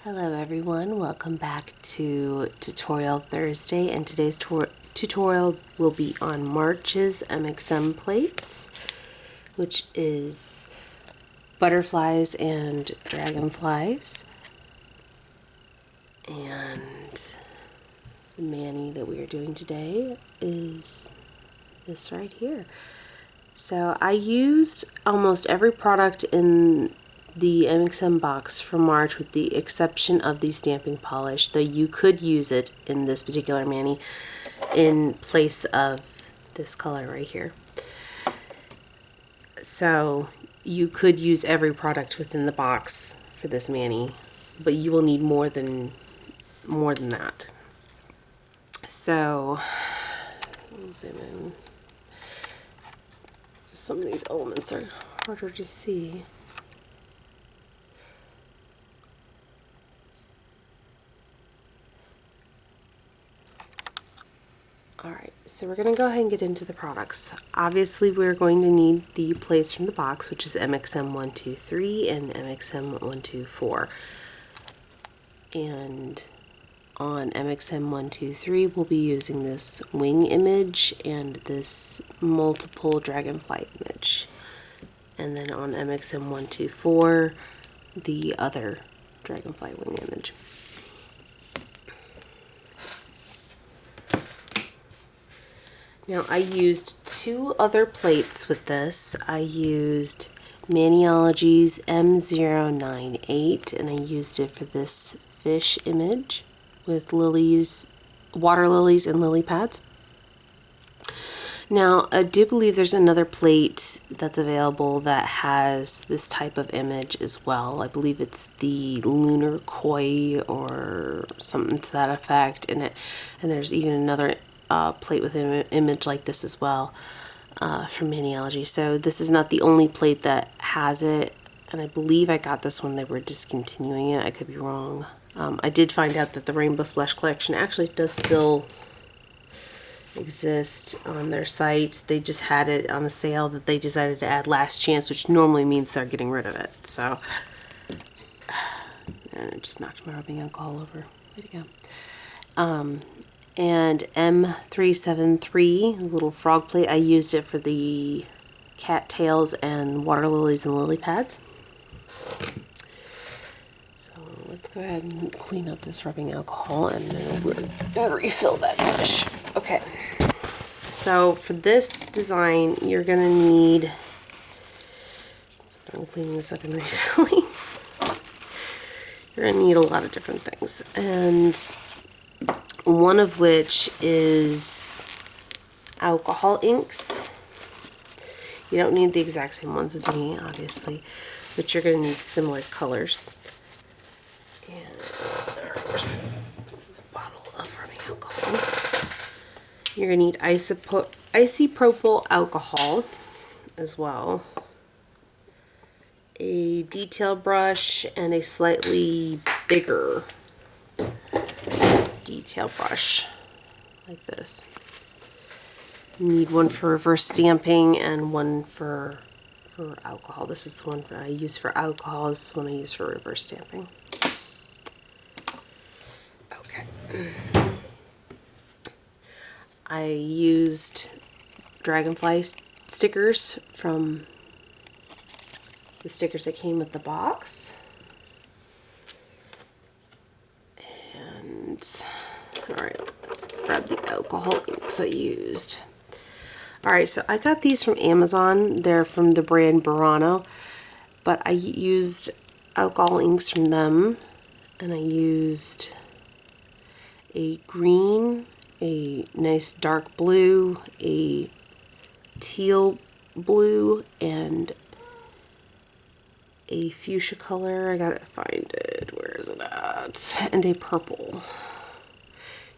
Hello everyone, welcome back to Tutorial Thursday, and today's tutorial will be on March's MXM plates, which is butterflies and dragonflies. And the mani that we are doing today is this right here. So I used almost every product in the MXM box from March with the exception of the stamping polish, though you could use it in this particular mani in place of this color right here. So you could use every product within the box for this mani, but you will need more than that. So we'll zoom in. Some of these elements are harder to see. Alright, so we're going to go ahead and get into the products. Obviously, we're going to need the plates from the box, which is MXM 123 and MXM 124. And on MXM 123, we'll be using this wing image and this multiple dragonfly image. And then on MXM 124, the other dragonfly wing image. Now I used two other plates with this. I used Maniologys M098 and I used it for this fish image with lilies, water lilies and lily pads. Now I do believe there's another plate that's available that has this type of image as well. I believe it's the lunar koi or something to that effect, and there's even another plate with an image like this as well from Maniology. So this is not the only plate that has it, and I believe I got this when they were discontinuing it. I could be wrong. I did find out that the Rainbow Splash collection actually does still exist on their site. They just had it on a sale that they decided to add last chance, which normally means they're getting rid of it. So, and it just knocked my rubbing alcohol over. Way to go. And M373, the little frog plate, I used it for the cattails and water lilies and lily pads. So let's go ahead and clean up this rubbing alcohol and then we're gonna refill that dish. Okay, so for this design, you're gonna need, so I'm cleaning this up and refilling. You're gonna need a lot of different things, and one of which is alcohol inks. You don't need the exact same ones as me, obviously, but you're going to need similar colors. And there's a bottle of rubbing alcohol. You're going to need isopropyl alcohol as well, a detail brush, and a slightly bigger detail brush like this. You need one for reverse stamping and one for alcohol. This is the one I use for alcohol. This is the one I use for reverse stamping. Okay. I used dragonfly stickers from the stickers that came with the box. Alright, let's grab the alcohol inks I used. Alright, so I got these from Amazon. They're from the brand Burano, but I used alcohol inks from them, and I used a green, a nice dark blue, a teal blue, and a fuchsia color. I gotta find it. Where is it at? And a purple.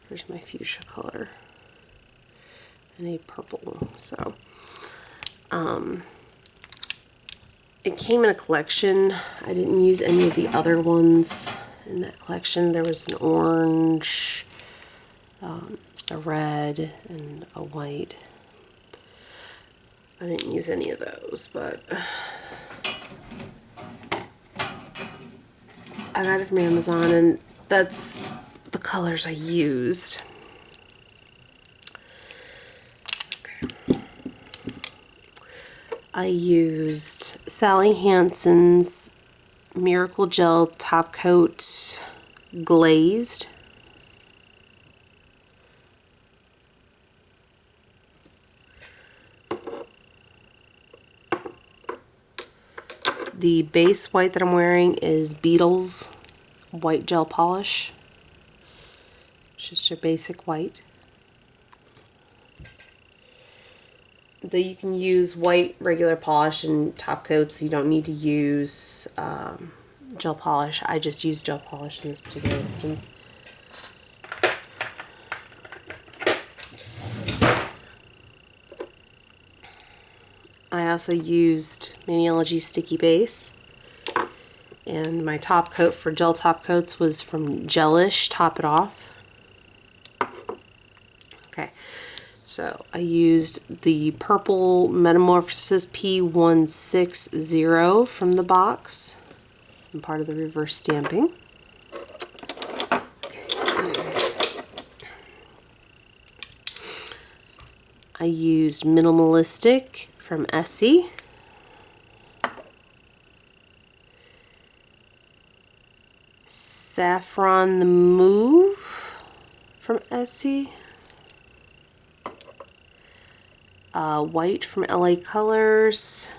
Here's my fuchsia color. And a purple. So, it came in a collection. I didn't use any of the other ones in that collection. There was an orange, a red, and a white. I didn't use any of those, but I got it from Amazon, and that's the colors I used. Okay. I used Sally Hansen's Miracle Gel Top Coat Glazed. The base white that I'm wearing is Beetle's White Gel Polish. It's just your basic white. Though you can use white regular polish and top coats, you don't need to use gel polish. I just use gel polish in this particular instance. I also used Maniologys Sticky Base. And my top coat for gel top coats was from Gelish Top It Off. Okay, so I used the purple Metamorphosis P160 from the box. And part of the reverse stamping. Okay. I used Minimalistic from Essie. Saffron the Move from Essie. White from LA Colors.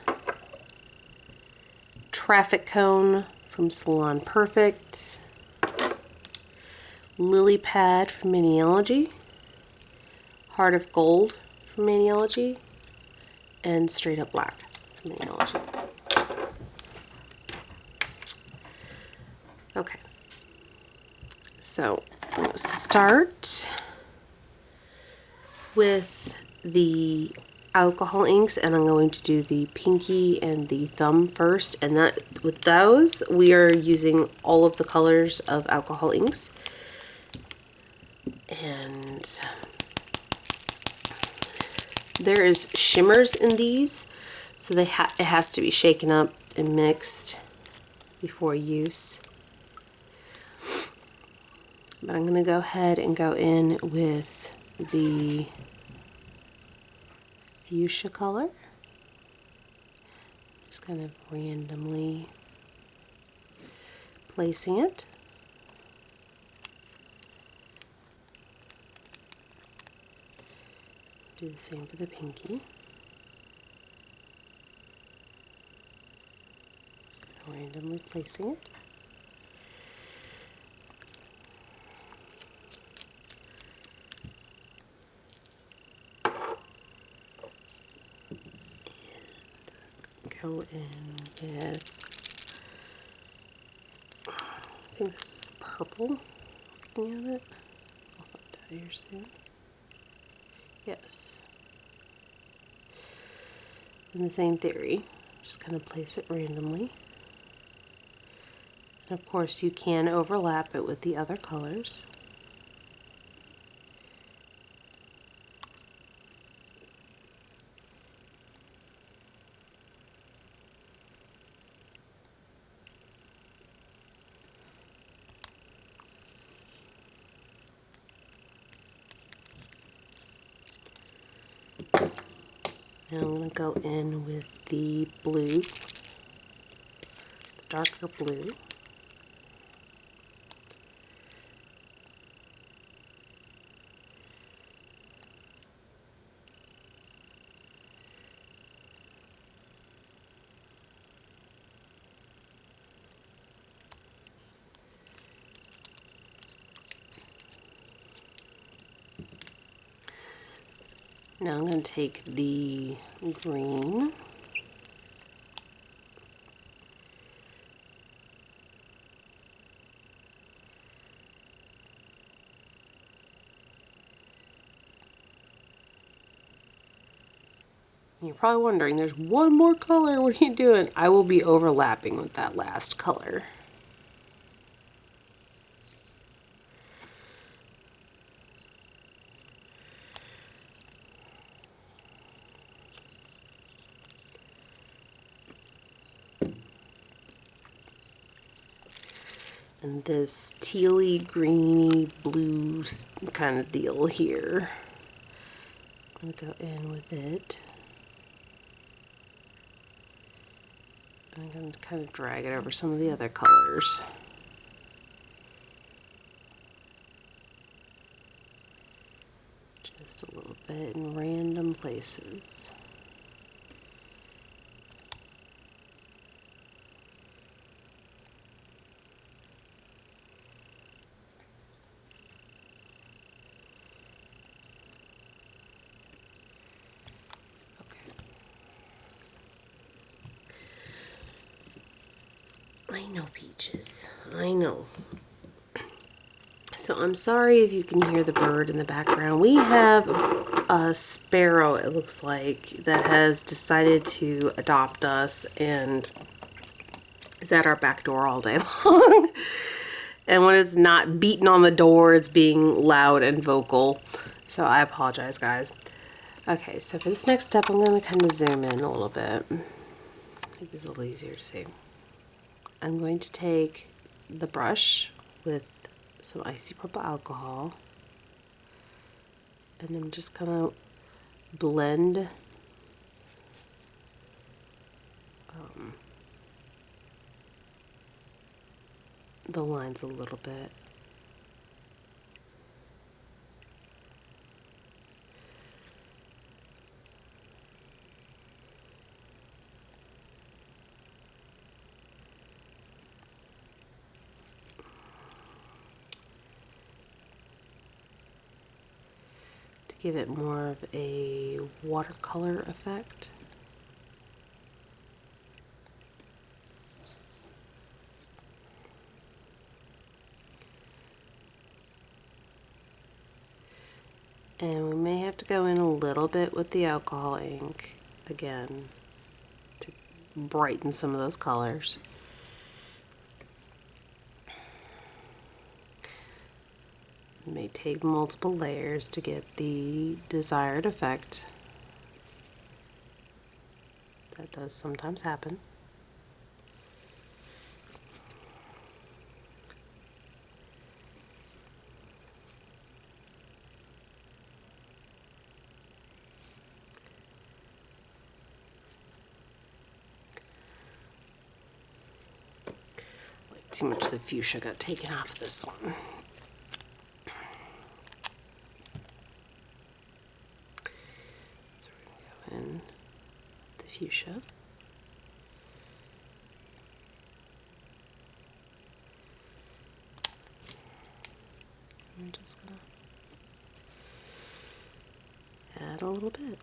Traffic Cone from Salon Perfect. Lily Pad from Maniology. Heart of Gold from Maniology. And Straight Up Black from Maniology. Okay. So I'm going to start with the alcohol inks, and I'm going to do the pinky and the thumb first, and that with those we are using all of the colors of alcohol inks, and there is shimmers in these, so it has to be shaken up and mixed before use. But I'm going to go ahead and go in with the fuchsia color. Just kind of randomly placing it. Do the same for the pinky. Just kind of randomly placing it. Go in with, I think this is the purple, looking at it. I'll find out here soon. Yes. In the same theory, just kind of place it randomly. And of course you can overlap it with the other colors. Now I'm going to go in with the blue, the darker blue. Now I'm going to take the green, you're probably wondering, there's one more color, what are you doing? I will be overlapping with that last color. and this tealy, greeny, blue kind of deal here. I'm going to go in with it. I'm going to kind of drag it over some of the other colors. Just a little bit in random places. I know, Peaches. I know. So I'm sorry if you can hear the bird in the background. We have a sparrow, it looks like, that has decided to adopt us and is at our back door all day long. And when it's not beating on the door, it's being loud and vocal. So I apologize, guys. Okay, so for this next step, I'm going to kind of zoom in a little bit. Make this a little easier to see. I'm going to take the brush with some icy purple alcohol, and I'm just gonna blend the lines a little bit. To give it more of a watercolor effect. And we may have to go in a little bit with the alcohol ink again to brighten some of those colors. It may take multiple layers to get the desired effect. That does sometimes happen. Too much of the fuchsia got taken off this one. So we're going to go in with the fuchsia. I'm just going to add a little bit.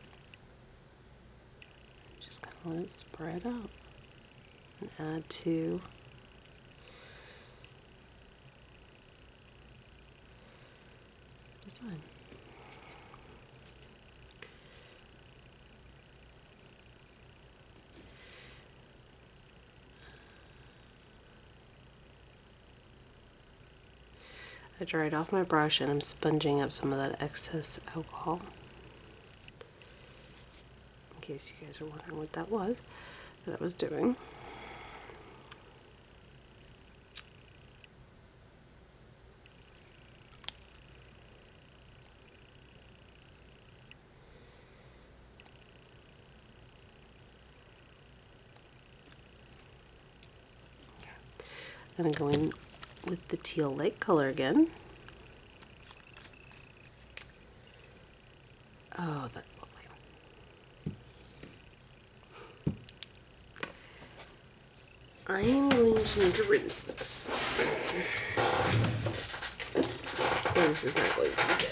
Just kind of let it spread out. And add to design. I dried off my brush and I'm sponging up some of that excess alcohol. In case you guys are wondering what that was that I was doing. I'm going to go in with the teal lake color again. Oh, that's lovely. I am going to need to rinse this. Well, this is not going to be good.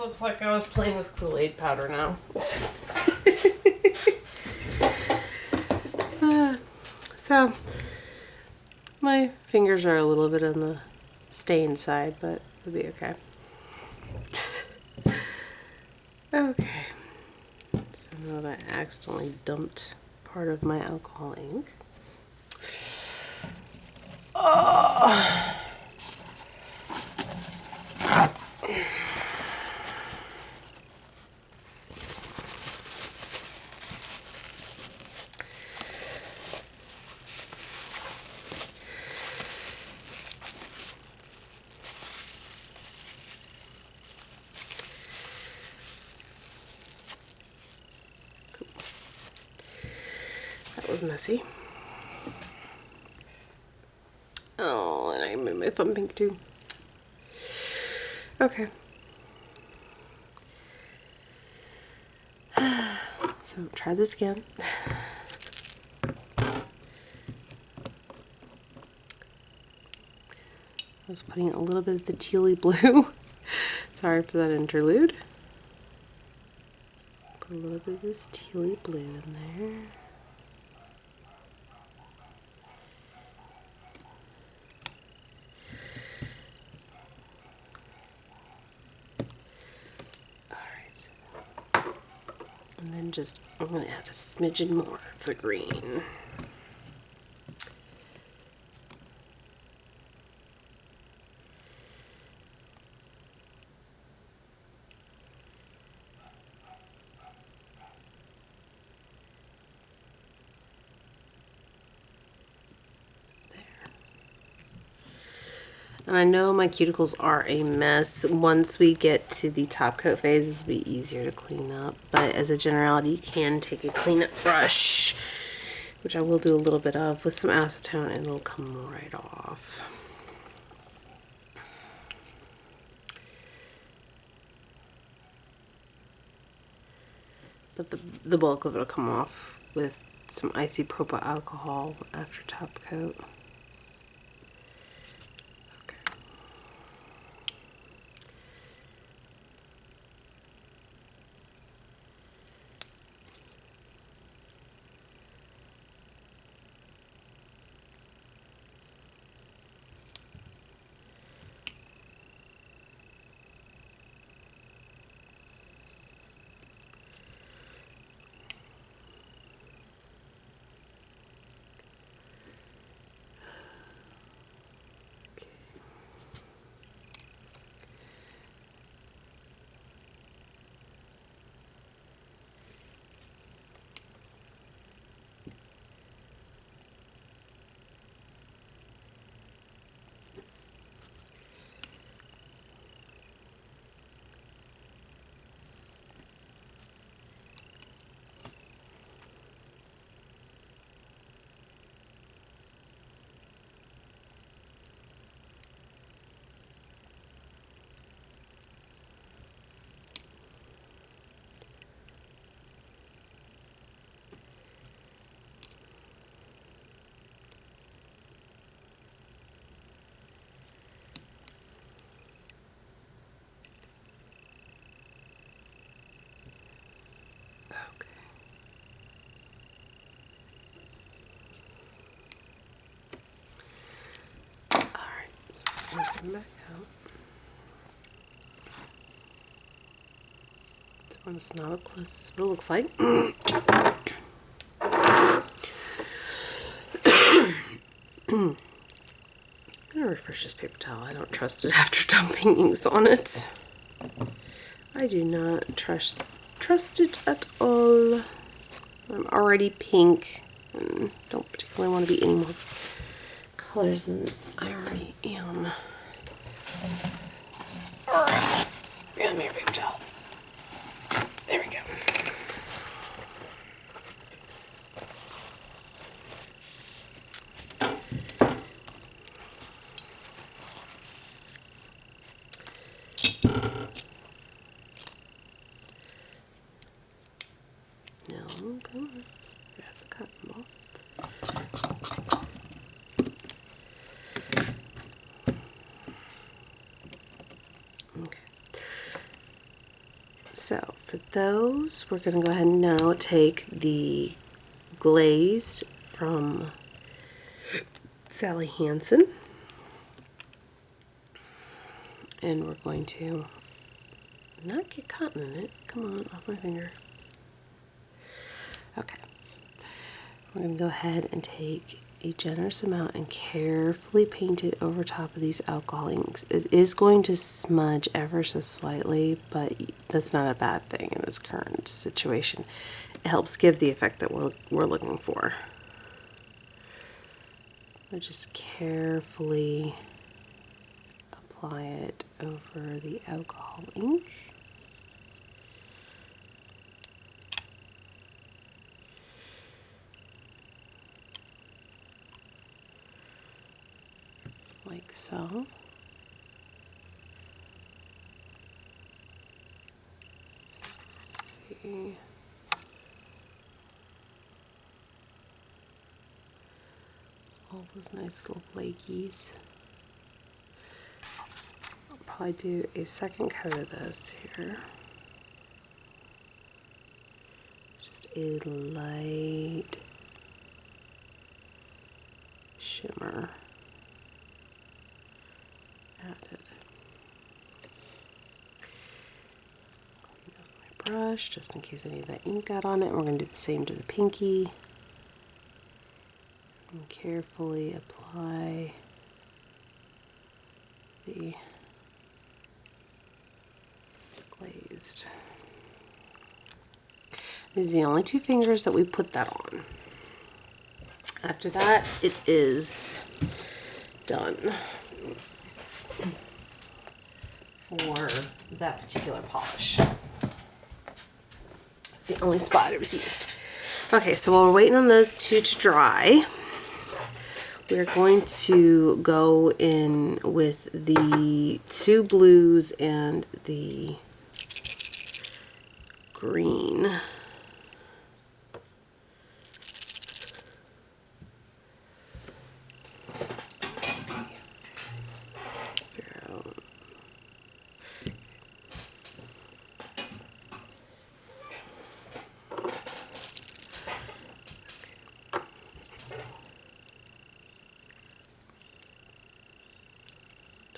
looks like I was playing with Kool-Aid powder now. So, my fingers are a little bit on the stained side, but it'll be okay. Okay. So now that I accidentally dumped part of my alcohol ink. Oh. That was messy. Oh, and I made my thumb pink too. Okay. So try this again. I was putting a little bit of the tealy blue. Sorry for that interlude. Put a little bit of this tealy blue in there. Alright. And then just, I'm going to add a smidgen more of the green. And I know my cuticles are a mess. Once we get to the top coat phase, this will be easier to clean up. But as a generality, you can take a cleanup brush, which I will do a little bit of, with some acetone, and it'll come right off. But the bulk of it will come off with some isopropyl alcohol after top coat. So I'll zoom back out. So when it's not up close, this is what it looks like. I'm gonna refresh this paper towel. I don't trust it after dumping inks on it. I do not trust it at all. I'm already pink and don't particularly want to be any more colors than I already am. Alright, come here, paper towel. There we go. No, come on. Grab the cotton ball. Okay. So for those, we're going to go ahead and now take the glazed from Sally Hansen, and we're going to not get cotton in it. Come on, off my finger. Okay. We're going to go ahead and take a generous amount and carefully paint it over top of these alcohol inks. It is going to smudge ever so slightly, but that's not a bad thing in this current situation. It helps give the effect that we're looking for. We'll just carefully apply it over the alcohol ink. Like so. Let's see. All those nice little flakies. I'll probably do a second coat of this here. Just a light shimmer added. Clean off my brush just in case any of that ink got on it. And we're going to do the same to the pinky. And carefully apply the glazed. These are the only two fingers that we put that on. After that, it is done for that particular polish. It's the only spot it was used. Okay, so while we're waiting on those two to dry, we're going to go in with the two blues and the green.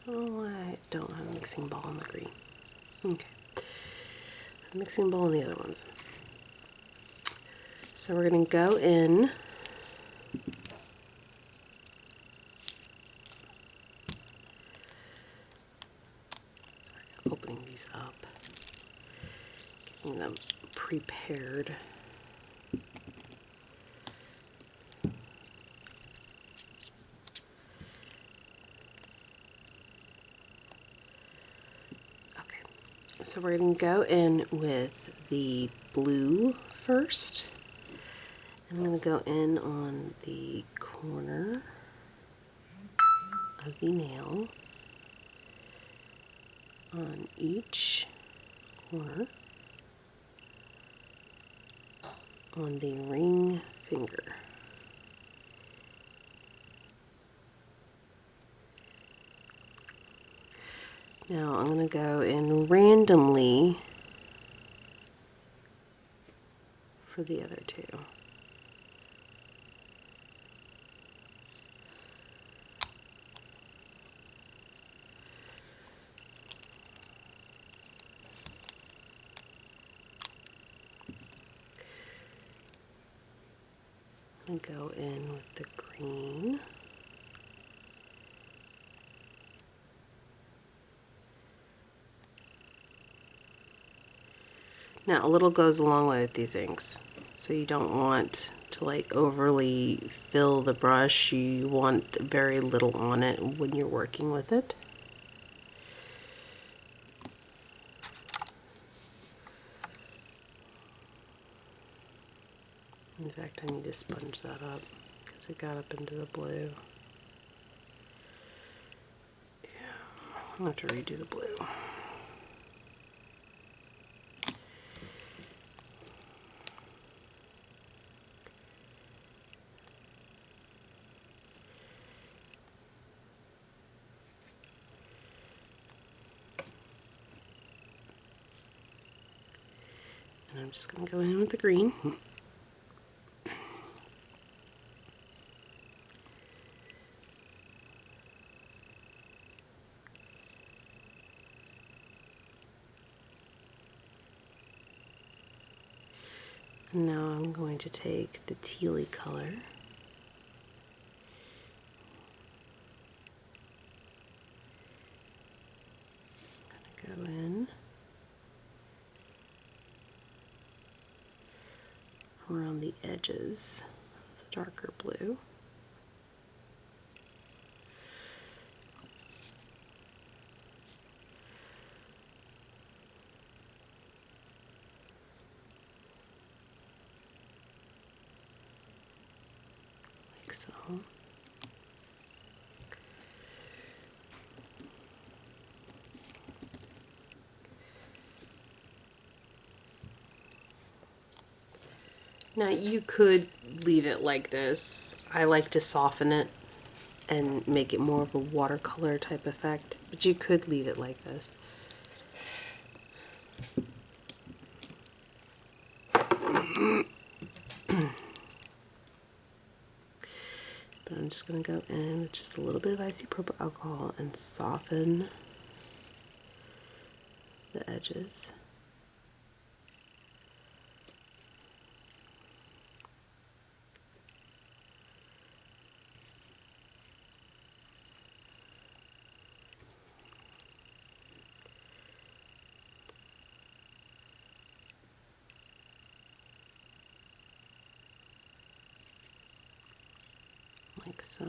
I don't have a mixing bowl on the green. Okay. A mixing bowl on the other ones. So we're going to go in opening these up, getting them prepared. So we're going to go in with the blue first. I'm going to go in on the corner of the nail, on each corner, on the ring finger. Now I'm going to go in randomly for the other two. I'm going to go in with the green. Now a little goes a long way with these inks, so you don't want to like overly fill the brush. You want very little on it when you're working with it. In fact, I need to sponge that up because it got up into the blue. Yeah, I'll have to redo the blue. I'm just going to go in with the green. And now I'm going to take the tealy color. I'm going to go in around the edges of the darker blue. Like so. Now you could leave it like this. I like to soften it and make it more of a watercolor type effect, but you could leave it like this. But I'm just going to go in with just a little bit of isopropyl alcohol and soften the edges. Like so.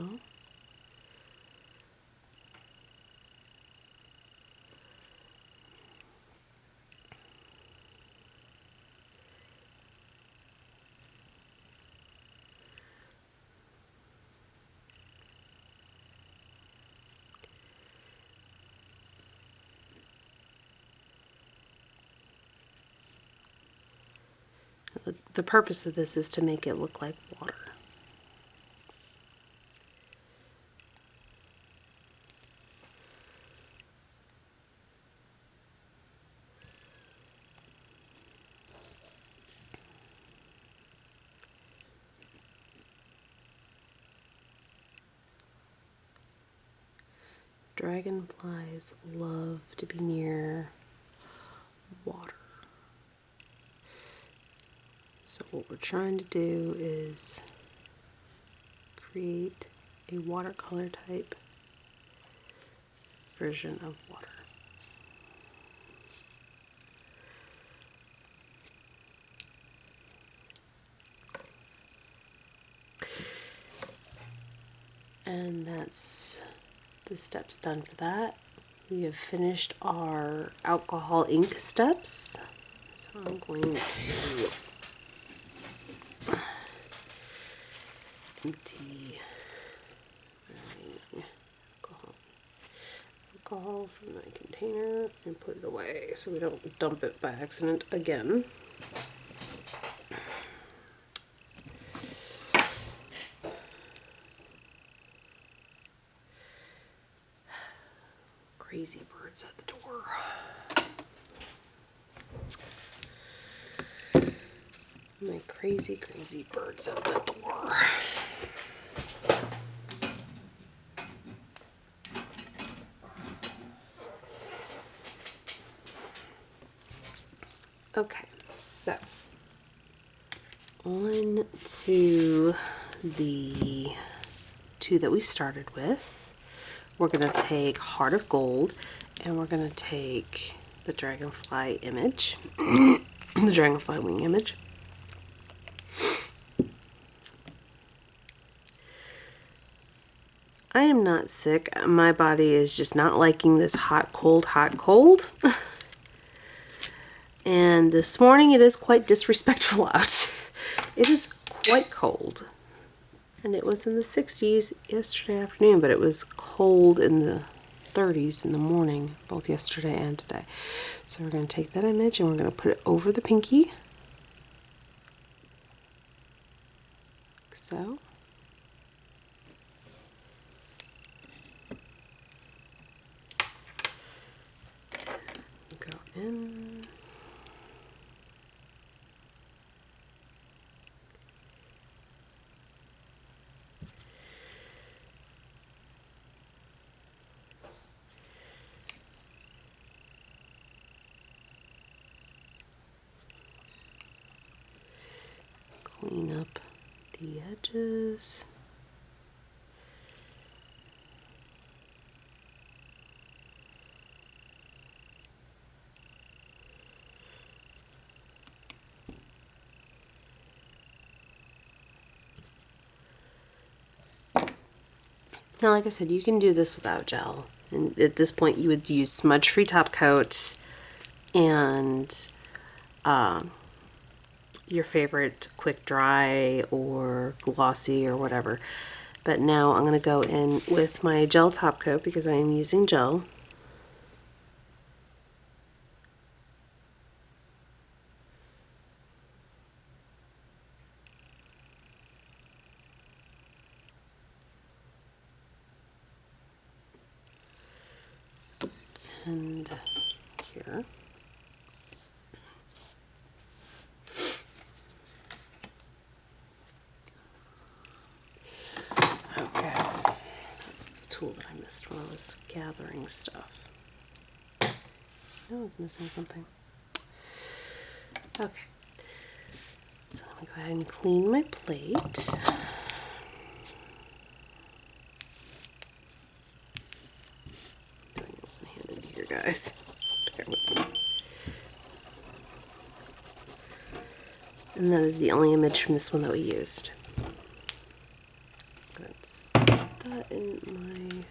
The purpose of this is to make it look like water. Dragonflies love to be near water. So what we're trying to do is create a watercolor type version of water. And that's the steps done for that. We have finished our alcohol ink steps. So I'm going to empty my alcohol from my container and put it away so we don't dump it by accident again. Crazy birds at the door. My crazy, crazy birds at the door. Okay, so on to the two that we started with. We're going to take Heart of Gold and we're going to take the dragonfly image, the dragonfly wing image. I am not sick. My body is just not liking this hot, cold, hot, cold. And this morning it is quite disrespectful out. It is quite cold. And it was in the 60s yesterday afternoon, but it was cold in the 30s in the morning, both yesterday and today. So we're going to take that image and we're going to put it over the pinky. Like so. Go in. clean up the edges. Now, like I said, you can do this without gel. And at this point, you would use smudge-free top coat and your favorite quick dry or glossy or whatever. But now I'm going to go in with my gel top coat because I am using gel. And here. Okay, that's the tool that I missed when I was gathering stuff. I was missing something. Okay, so I'm going to go ahead and clean my plate. Doing it one-handed here, guys. Bear with me. And that is the only image from this one that we used. Let's put that in my binder.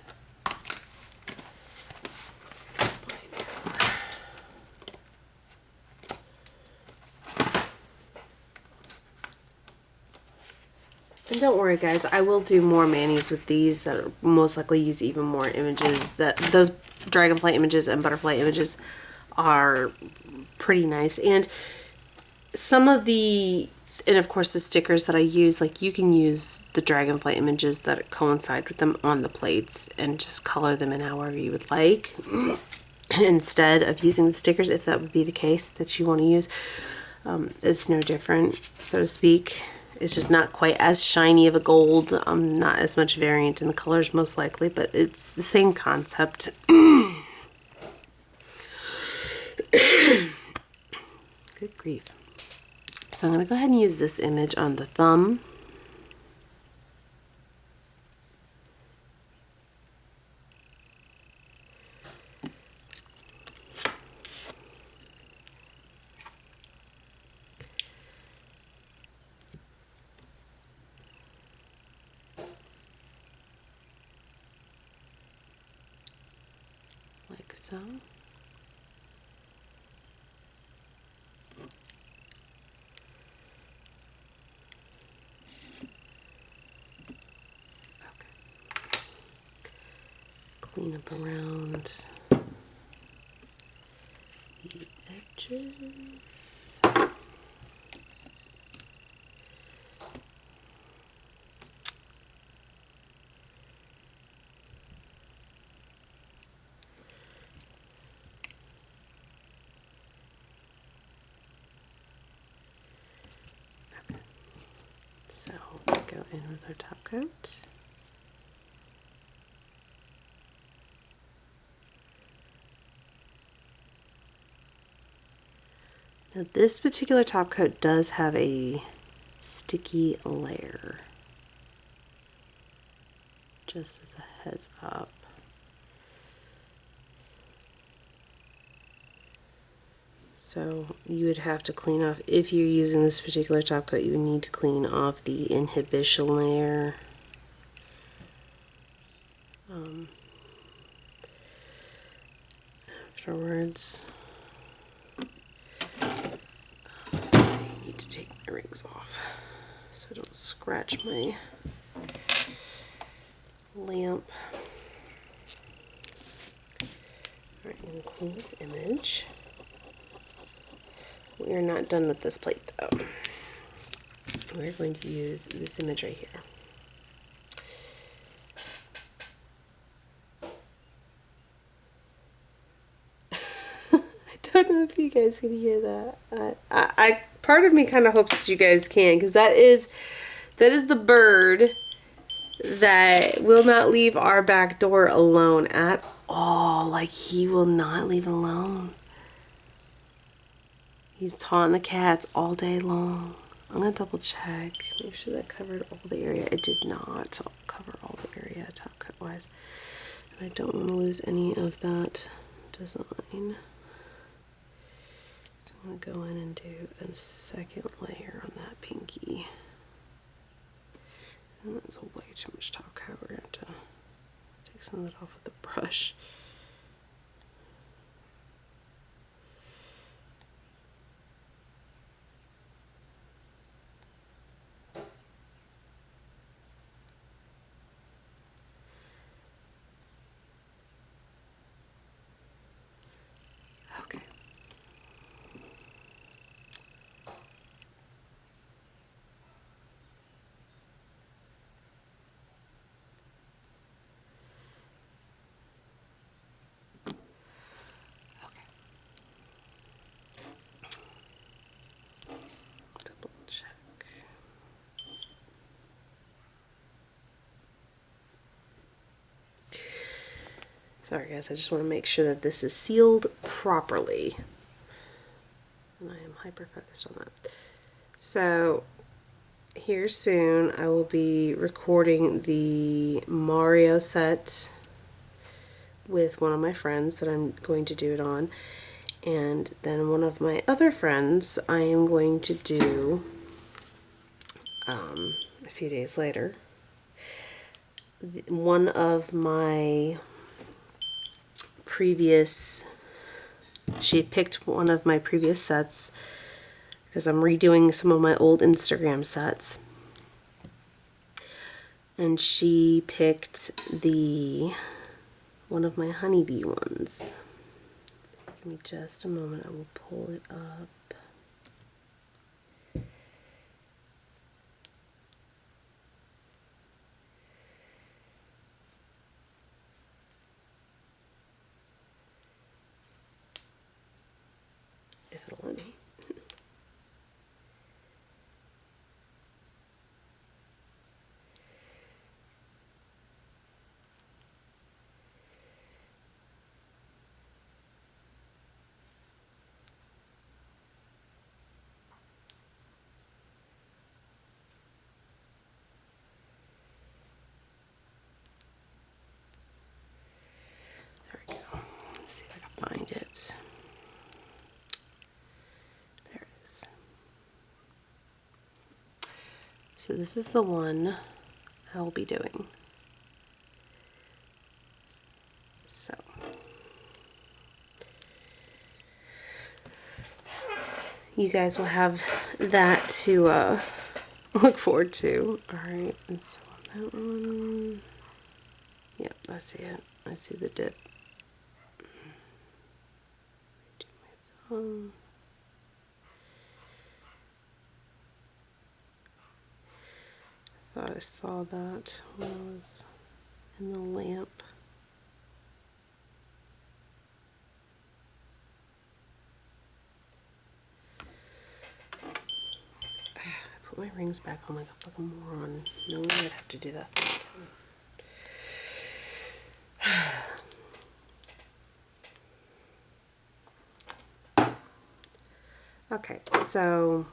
And don't worry, guys, I will do more manis with these that are most likely use even more images. Those dragonfly images and butterfly images are pretty nice. And some of the, and of course the stickers that I use, like you can use the dragonfly images that coincide with them on the plates and just color them in however you would like instead of using the stickers, if that would be the case that you want to use. It's no different, so to speak. It's just not quite as shiny of a gold, not as much variant in the colors most likely, but it's the same concept. Good grief. So I'm going to go ahead and use this image on the thumb. Like so. Clean up around the edges. Okay. So go in with our top coat. Now this particular top coat does have a sticky layer, just as a heads up. So you would have to clean off, if you're using this particular top coat, you would need to clean off the inhibition layer. Afterwards. I need to take my rings off so I don't scratch my lamp. Alright, I'm going to clean this image. We are not done with this plate though. We're going to use this image right here. I don't know if you guys can hear that. I part of me kind of hopes that you guys can, because that is the bird that will not leave our back door alone at all. Like, he will not leave alone. He's taunting the cats all day long. I'm gonna double check, make sure that covered all the area. It did not cover all the area top coat wise. And I don't want to lose any of that design. So I'm gonna go in and do a second layer on that pinky. And that's way too much top coat. We're gonna have to take some of that off with the brush. Okay. Double check. Sorry guys, I just want to make sure that this is sealed properly. And I am hyper focused on that. So here soon I will be recording the Mario set with one of my friends that I'm going to do it on. And then one of my other friends I am going to do a few days later. One of my she picked one of my previous sets because I'm redoing some of my old Instagram sets. And she picked one of my honeybee ones. So give me just a moment, I will pull it up. If it'll let me. There we go. Let's see if I can find it. There it is. So this is the one I will be doing. So you guys will have that to look forward to. Alright, and so on that one, yep, I see it. I see the dip. Do my thumb. I thought I saw that when I was in the lamp. I put my rings back on like a fucking moron. No way I'd have to do that thing again. Okay, so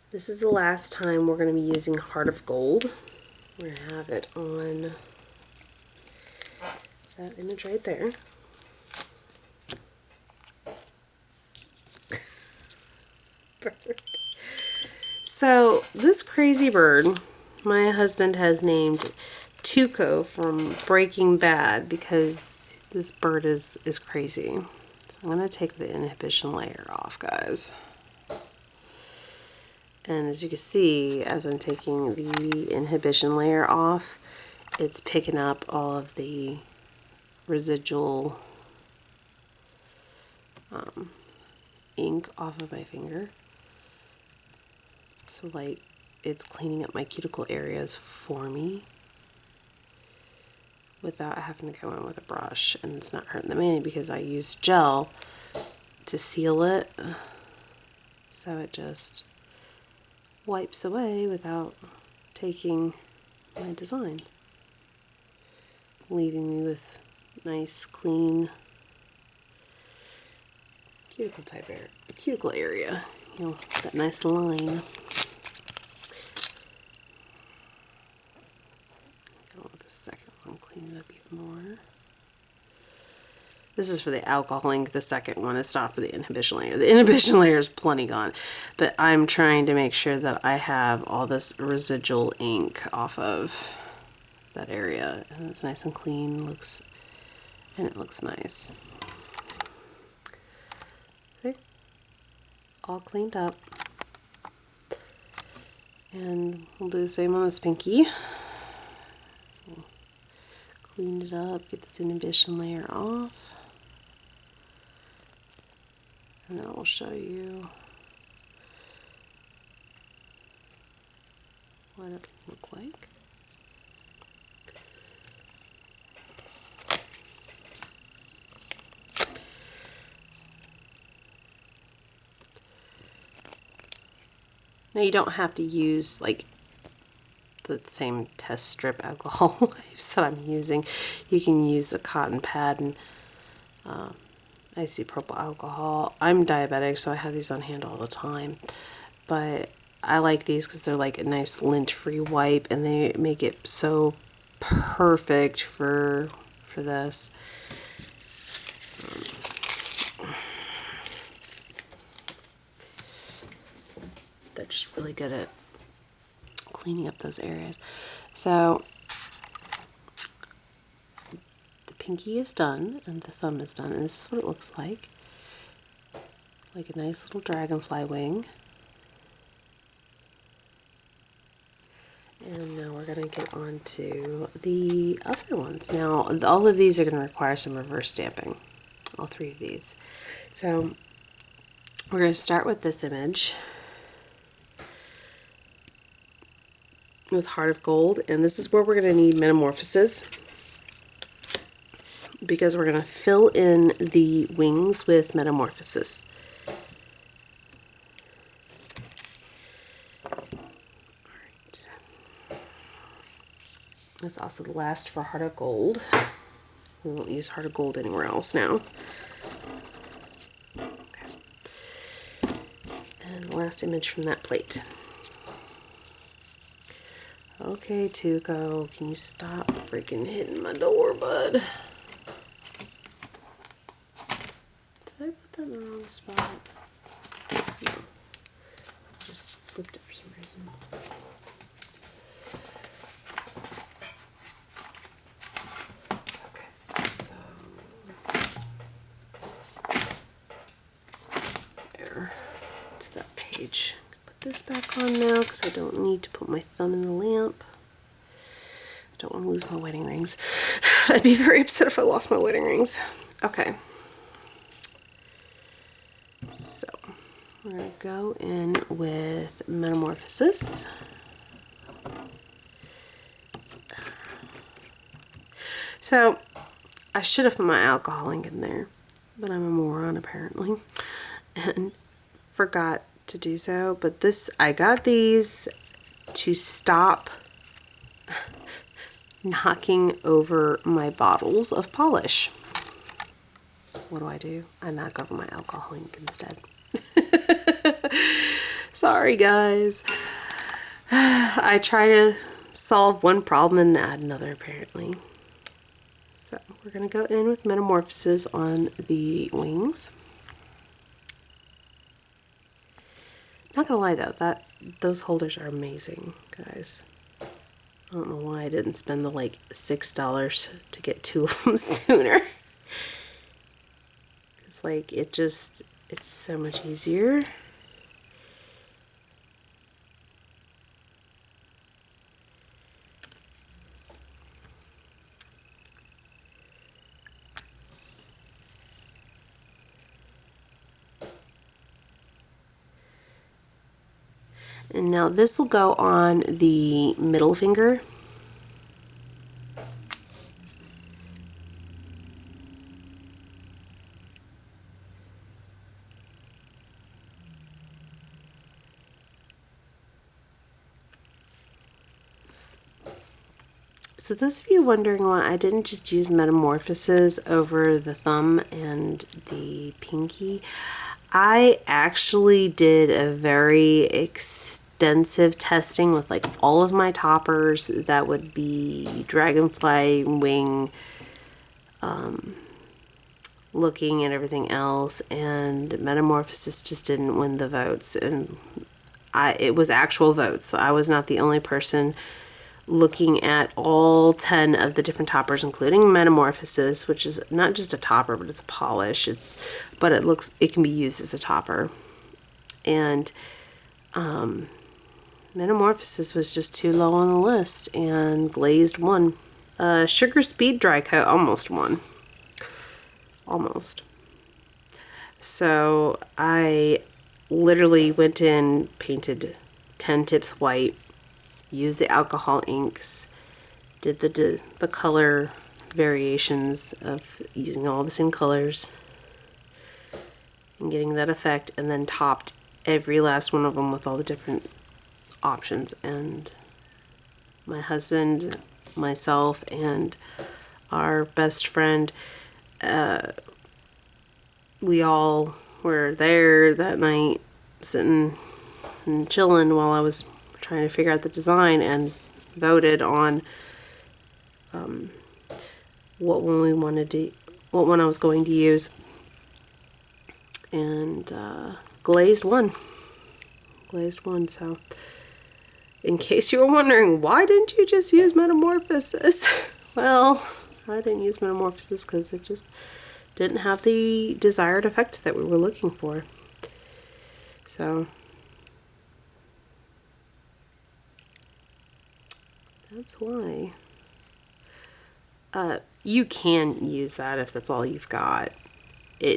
this is the last time we're going to be using Heart of Gold. We're going to have it on that image right there. Bird. So this crazy bird, my husband has named Tuco from Breaking Bad because this bird is crazy. So I'm going to take the inhibition layer off, guys. And as you can see, as I'm taking the inhibition layer off, it's picking up all of the residual ink off of my finger. So like it's cleaning up my cuticle areas for me without having to go in with a brush, and it's not hurting them any because I use gel to seal it, so it just wipes away without taking my design, leaving me with nice clean cuticle type area, cuticle area. You know, that nice line. Go with the second one, clean it up even more. This is for the alcohol ink, the second one. It's not for the inhibition layer. The inhibition layer is plenty gone. But I'm trying to make sure that I have all this residual ink off of that area. And it's nice and clean, and it looks nice. See? All cleaned up. And we'll do the same on this pinky. Clean it up, get this inhibition layer off. And then I'll show you what it can look like. Now you don't have to use like the same test strip alcohol wipes that I'm using. You can use a cotton pad and isopropyl alcohol. I'm diabetic, so I have these on hand all the time. But I like these because they're like a nice lint-free wipe, and they make it so perfect for this. They're just really good at cleaning up those areas. So the pinky is done and the thumb is done, and this is what it looks like a nice little dragonfly wing. And now we're going to get on to the other ones. Now all of these are going to require some reverse stamping, all three of these. So we're going to start with this image with Heart of Gold, and this is where we're going to need metamorphosis, because we're going to fill in the wings with metamorphosis. Alright. That's also the last for Heart of Gold. We won't use Heart of Gold anywhere else now. Okay. And the last image from that plate. Okay, Tuco, can you stop freaking hitting my door, bud? Did I put that in the wrong spot? No. Just flipped it for some reason. Okay, so there. It's that page. Put this back on now because I don't need to put my thumb in the lamp. I don't want to lose my wedding rings. I'd be very upset if I lost my wedding rings. Okay. So we're going to go in with Metamorphosis. So I should have put my alcohol ink in there, but I'm a moron apparently and forgot to do so. But I got these to stop knocking over my bottles of polish. What do? I knock over my alcohol ink instead. Sorry guys. I try to solve one problem and add another apparently. So we're going to go in with Metamorphosis on the wings. Not gonna lie though, those holders are amazing, guys. I don't know why I didn't spend the like $6 to get two of them sooner. It's like it's so much easier. And now this will go on the middle finger. So those of you wondering why I didn't just use Metamorphosis over the thumb and the pinky, I actually did a very extensive testing with like all of my toppers that would be dragonfly wing looking and everything else, and Metamorphosis just didn't win the votes, and it was actual votes. I was not the only person looking at all 10 of the different toppers, including Metamorphosis, which is not just a topper, but it's a polish. But it can be used as a topper. And Metamorphosis was just too low on the list, and Glazed won. Sugar Speed Dry Coat almost won. Almost. So I literally went in, painted 10 tips white, used the alcohol inks, did the color variations of using all the same colors and getting that effect, and then topped every last one of them with all the different options. And my husband, myself, and our best friend, we all were there that night sitting and chilling while I was trying to figure out the design, and voted on what one I was going to use. And Glazed won. Glazed won. So in case you were wondering, why didn't you just use Metamorphosis? Well, I didn't use Metamorphosis because it just didn't have the desired effect that we were looking for. So that's why. You can use that if that's all you've got.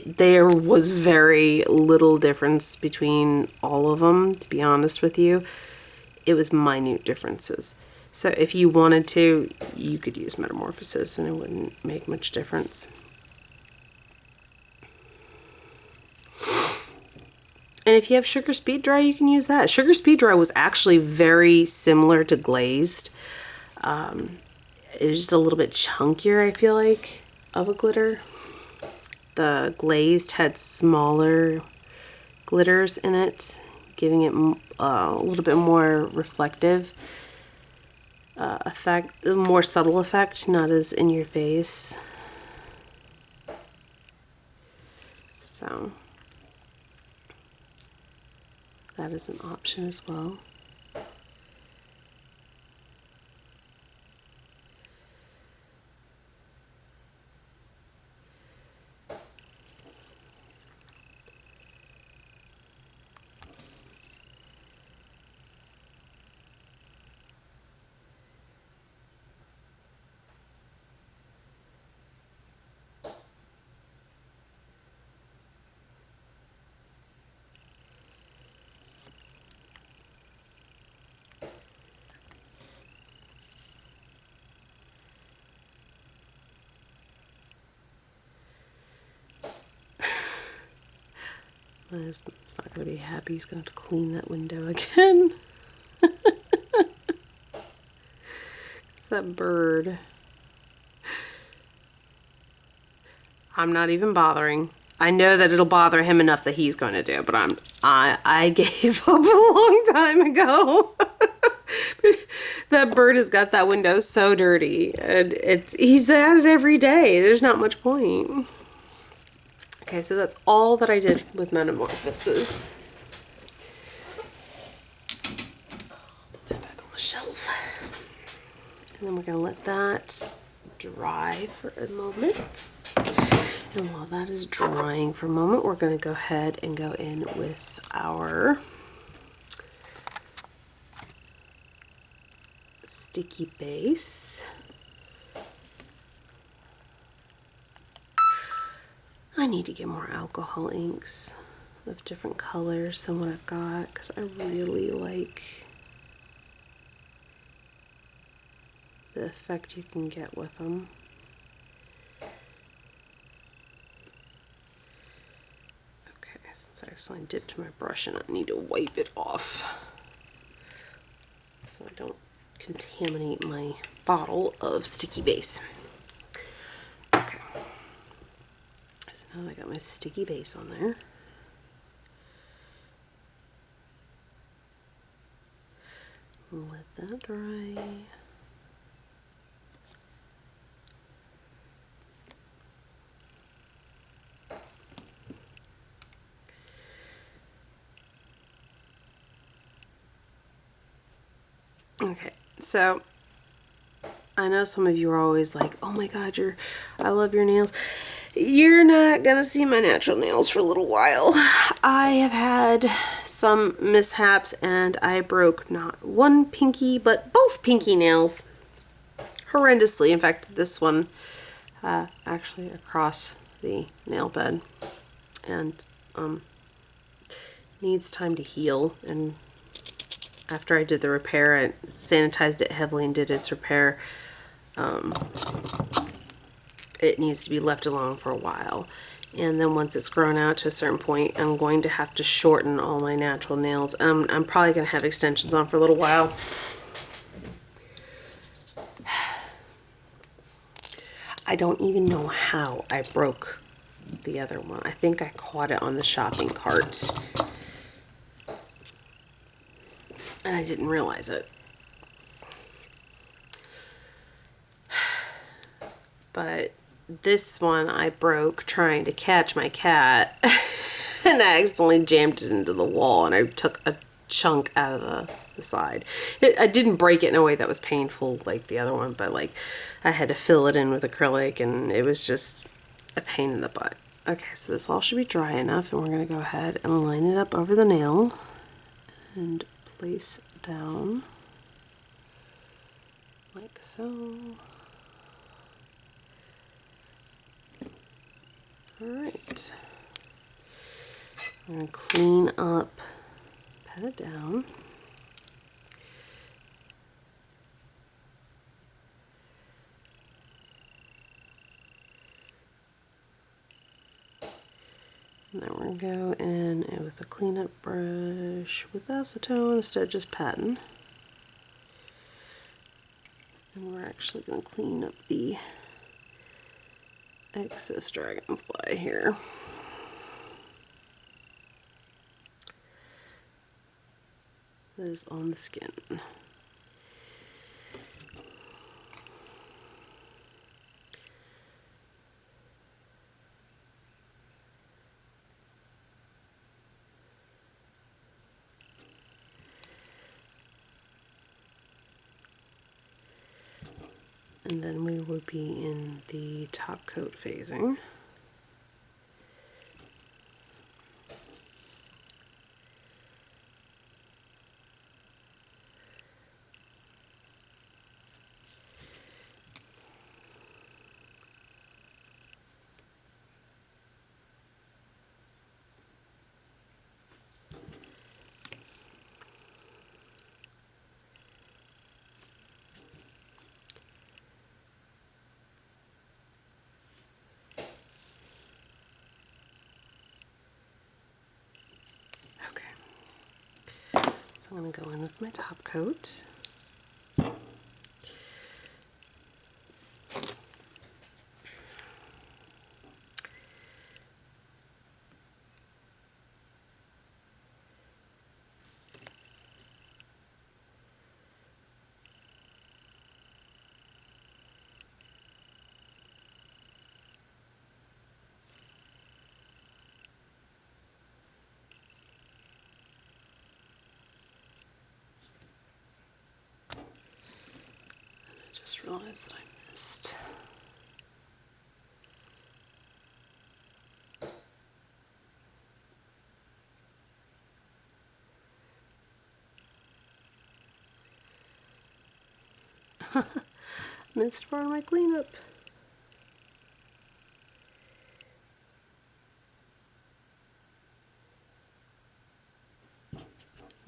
There was very little difference between all of them, to be honest with you. It was minute differences. So if you wanted to, you could use Metamorphosis and it wouldn't make much difference. And if you have Sugar Speed Dry, you can use that. Sugar Speed Dry was actually very similar to Glazed. It was just a little bit chunkier, I feel like, of a glitter. The Glazed had smaller glitters in it, giving it a little bit more reflective effect, a more subtle effect, not as in your face. So that is an option as well. My husband's not going to be happy. He's going to have to clean that window again. It's that bird. I'm not even bothering. I know that it'll bother him enough that he's going to do it, but I gave up a long time ago. That bird has got that window so dirty, and he's at it every day. There's not much point. Okay, so that's all that I did with Metamorphosis. Put that back on the shelf. And then we're going to let that dry for a moment. And while that is drying for a moment, we're going to go ahead and go in with our sticky base. I need to get more alcohol inks of different colors than what I've got, because I really like the effect you can get with them. Okay, since I accidentally dipped my brush in, I need to wipe it off so I don't contaminate my bottle of sticky base. Okay, so now I got my sticky base on there. Let that dry. Okay, so I know some of you are always like, oh my god, I love your nails. You're not gonna see my natural nails for a little while. I have had some mishaps and I broke not one pinky, but both pinky nails horrendously. In fact, this one actually across the nail bed, and needs time to heal. And after I did the repair, I sanitized it heavily and did its repair. It needs to be left alone for a while. And then once it's grown out to a certain point, I'm going to have to shorten all my natural nails. I'm probably going to have extensions on for a little while. I don't even know how I broke the other one. I think I caught it on the shopping cart. And I didn't realize it. But this one I broke trying to catch my cat. And I accidentally jammed it into the wall and I took a chunk out of the side. I didn't break it in a way that was painful like the other one, but like I had to fill it in with acrylic and it was just a pain in the butt. Okay, so this all should be dry enough and we're going to go ahead and line it up over the nail and place down like so. Alright, I'm going to clean up, pat it down. And then we're going to go in with a cleanup brush with acetone instead of just patting. And we're actually going to clean up the excess dragonfly here. That is on the skin. And then we would be in the top coat phasing. So I'm going to go in with my top coat. Just realized that I missed. Missed part of my cleanup.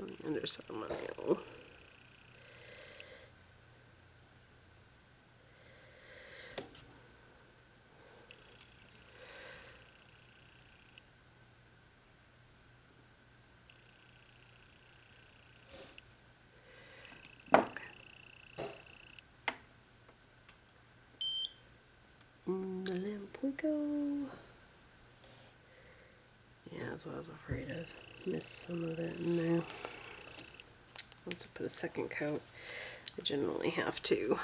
On the underside of my nail. we go. Yeah, that's what I was afraid of. Missed some of it in there. I'll have to put a second coat. I generally have to.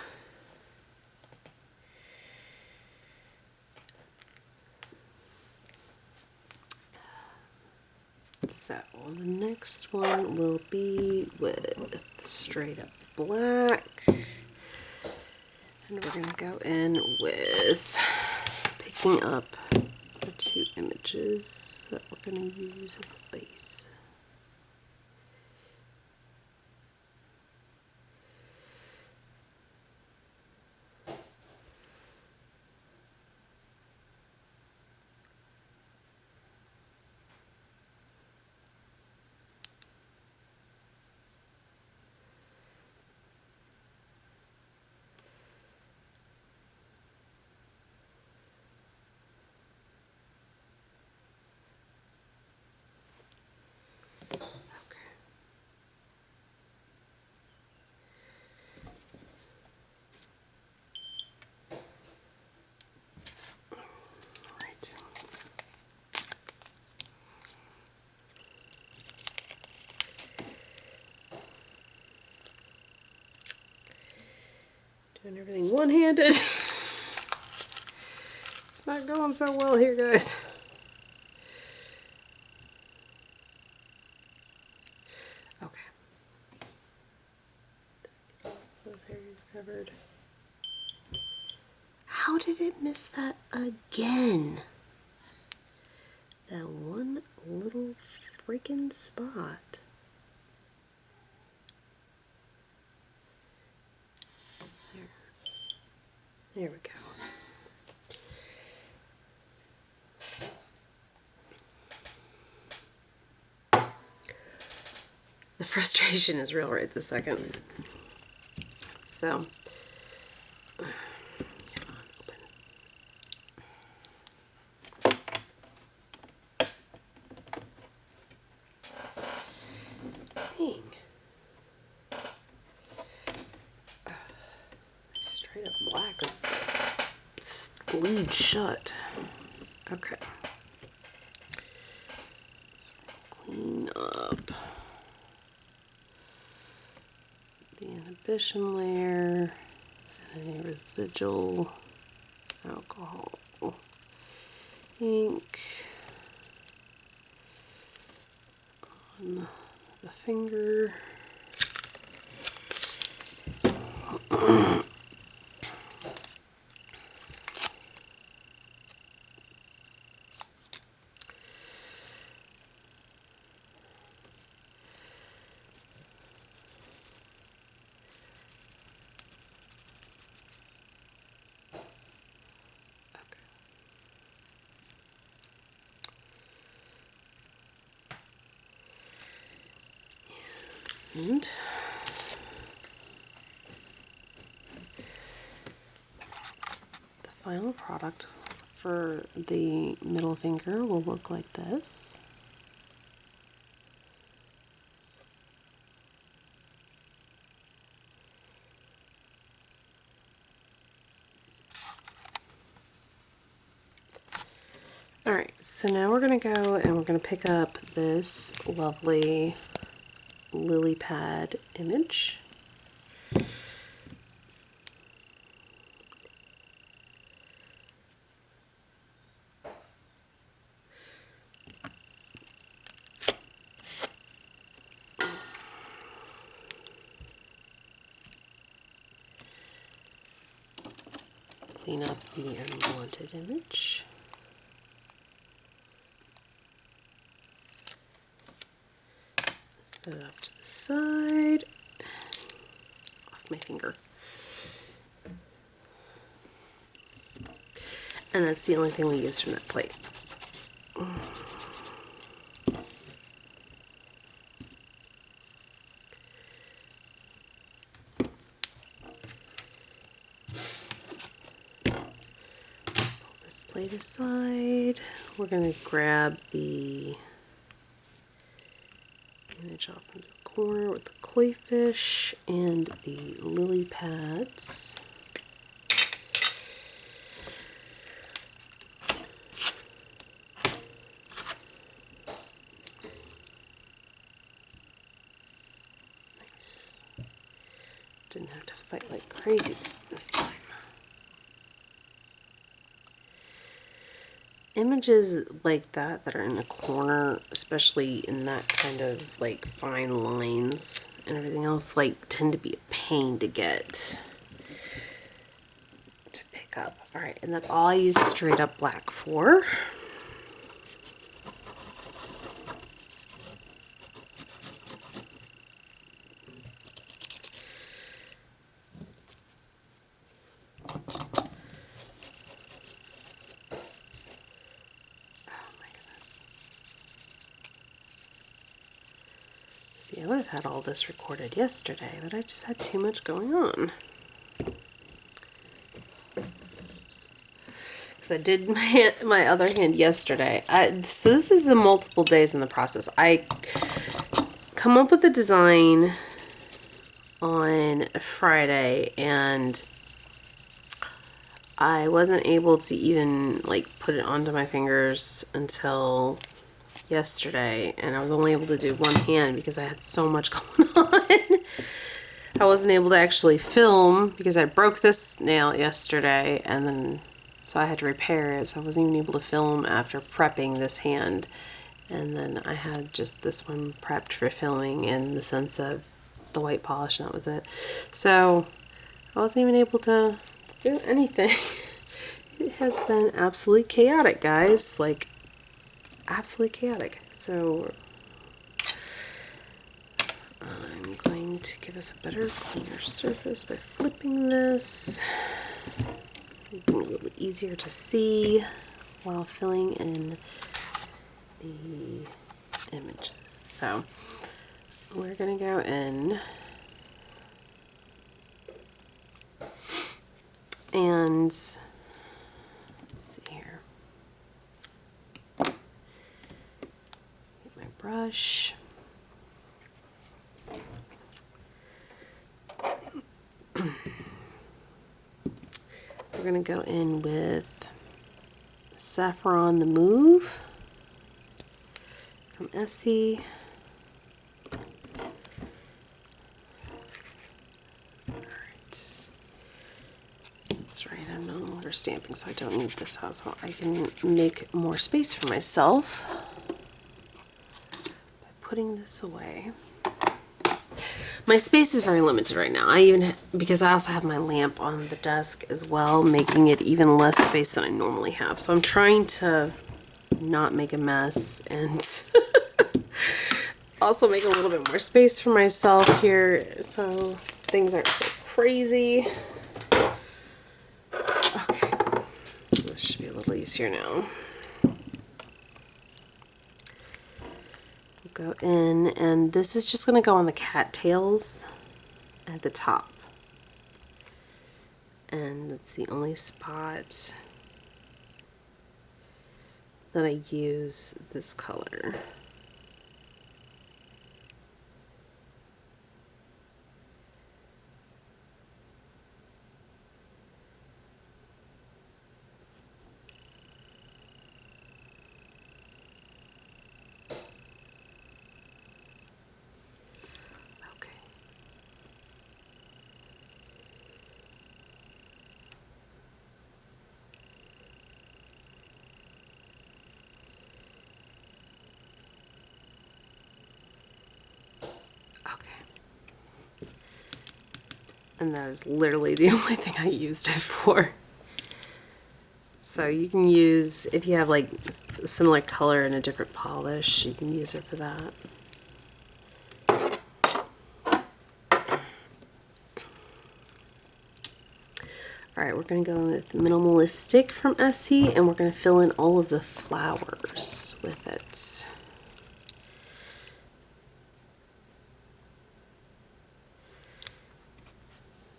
So the next one will be with straight up black. And we're going to go in with picking up the two images that we're going to use as the base. Doing everything one-handed. It's not going so well here, guys. Okay. Those areas covered. How did it miss that again? That one little freaking spot. There we go. The frustration is real right this second. So, come on, open. Dang. Straight up black is glued shut. Okay. Let's clean up the inhibition layer and any residual alcohol ink on the finger. And the final product for the middle finger will look like this. Alright, so now we're going to go and we're going to pick up this lovely lily pad image. Clean up the unwanted image. Set it off to the side. Off my finger. And that's the only thing we use from that plate. Pull this plate aside. We're going to grab the image off into the corner with the koi fish and the lily pads. Didn't have to fight like crazy this time. Images like that are in the corner, especially in that kind of like fine lines and everything else, like tend to be a pain to get to pick up. All right, and that's all I use straight up black for. See, I would have had all this recorded yesterday, but I just had too much going on. Because I did my other hand yesterday. So this is multiple days in the process. I come up with a design on Friday, and I wasn't able to even like put it onto my fingers until yesterday, and I was only able to do one hand because I had so much going on. I wasn't able to actually film because I broke this nail yesterday, and then so I had to repair it, so I wasn't even able to film after prepping this hand. And then I had just this one prepped for filming in the sense of the white polish, and that was it. So I wasn't even able to do anything. It has been absolutely chaotic, guys. Like, absolutely chaotic. So I'm going to give us a better, cleaner surface by flipping this, making it a little easier to see while filling in the images. So we're going to go in and let's see here. Get my brush. We're going to go in with Saffron the Move from Essie. Alright. That's right, I'm no longer stamping, so I don't need this out, so I can make more space for myself by putting this away. My space is very limited right now. Because I also have my lamp on the desk as well, making it even less space than I normally have. So I'm trying to not make a mess and also make a little bit more space for myself here so things aren't so crazy. Okay, so this should be a little easier now. Go in, and this is just going to go on the cattails at the top, and it's the only spot that I use this color. And that is literally the only thing I used it for. So you can use, if you have like a similar color and a different polish, you can use it for that. Alright, we're going to go with Minimalistic from Essie, and we're going to fill in all of the flowers with it.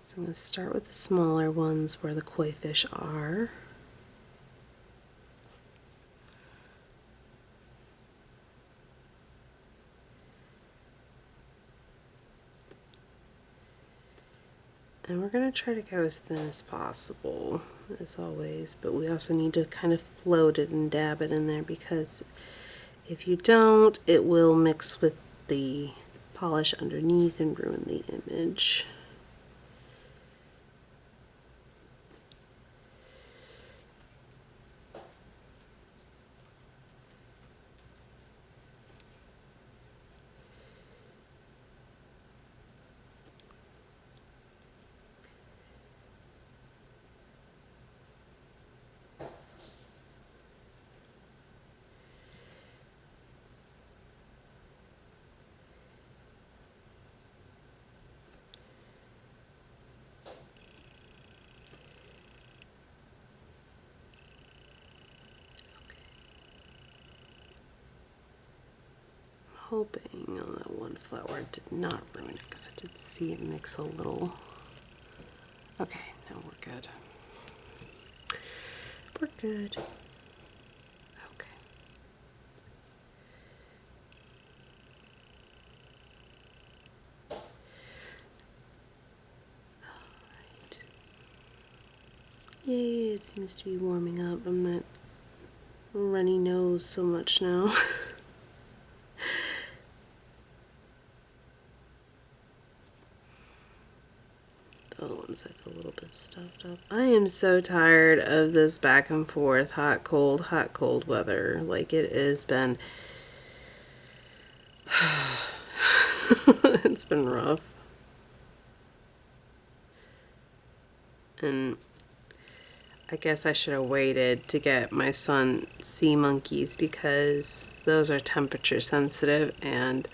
So I'm going to start with the smaller ones where the koi fish are. And we're going to try to go as thin as possible, as always, but we also need to kind of float it and dab it in there, because if you don't, it will mix with the polish underneath and ruin the image. hoping on that one flower it did not ruin it, because I did see it mix a little. Okay, now we're good. We're good. Okay. Alright. Yay, it seems to be warming up. I'm not runny nose so much now. The other one's like a little bit stuffed up. I am so tired of this back and forth hot cold weather. Like, it has been it's been rough. And I guess I should have waited to get my son sea monkeys, because those are temperature sensitive and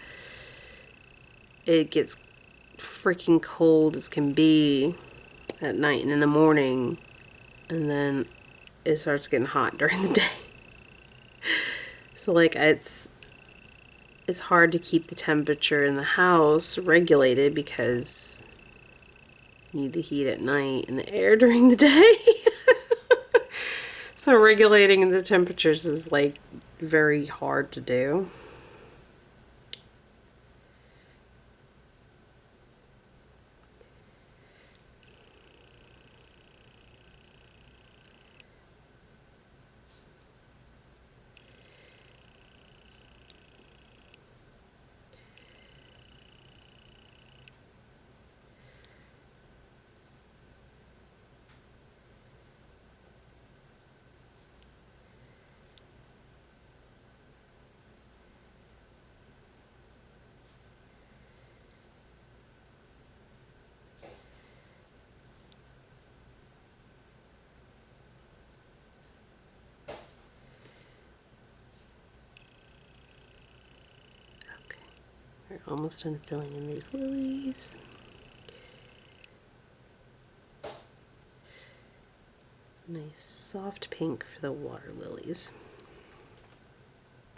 it gets freaking cold as can be at night and in the morning, and then it starts getting hot during the day. So like it's hard to keep the temperature in the house regulated, because you need the heat at night and the air during the day. So regulating the temperatures is like very hard to do. We're almost done filling in these lilies. Nice soft pink for the water lilies.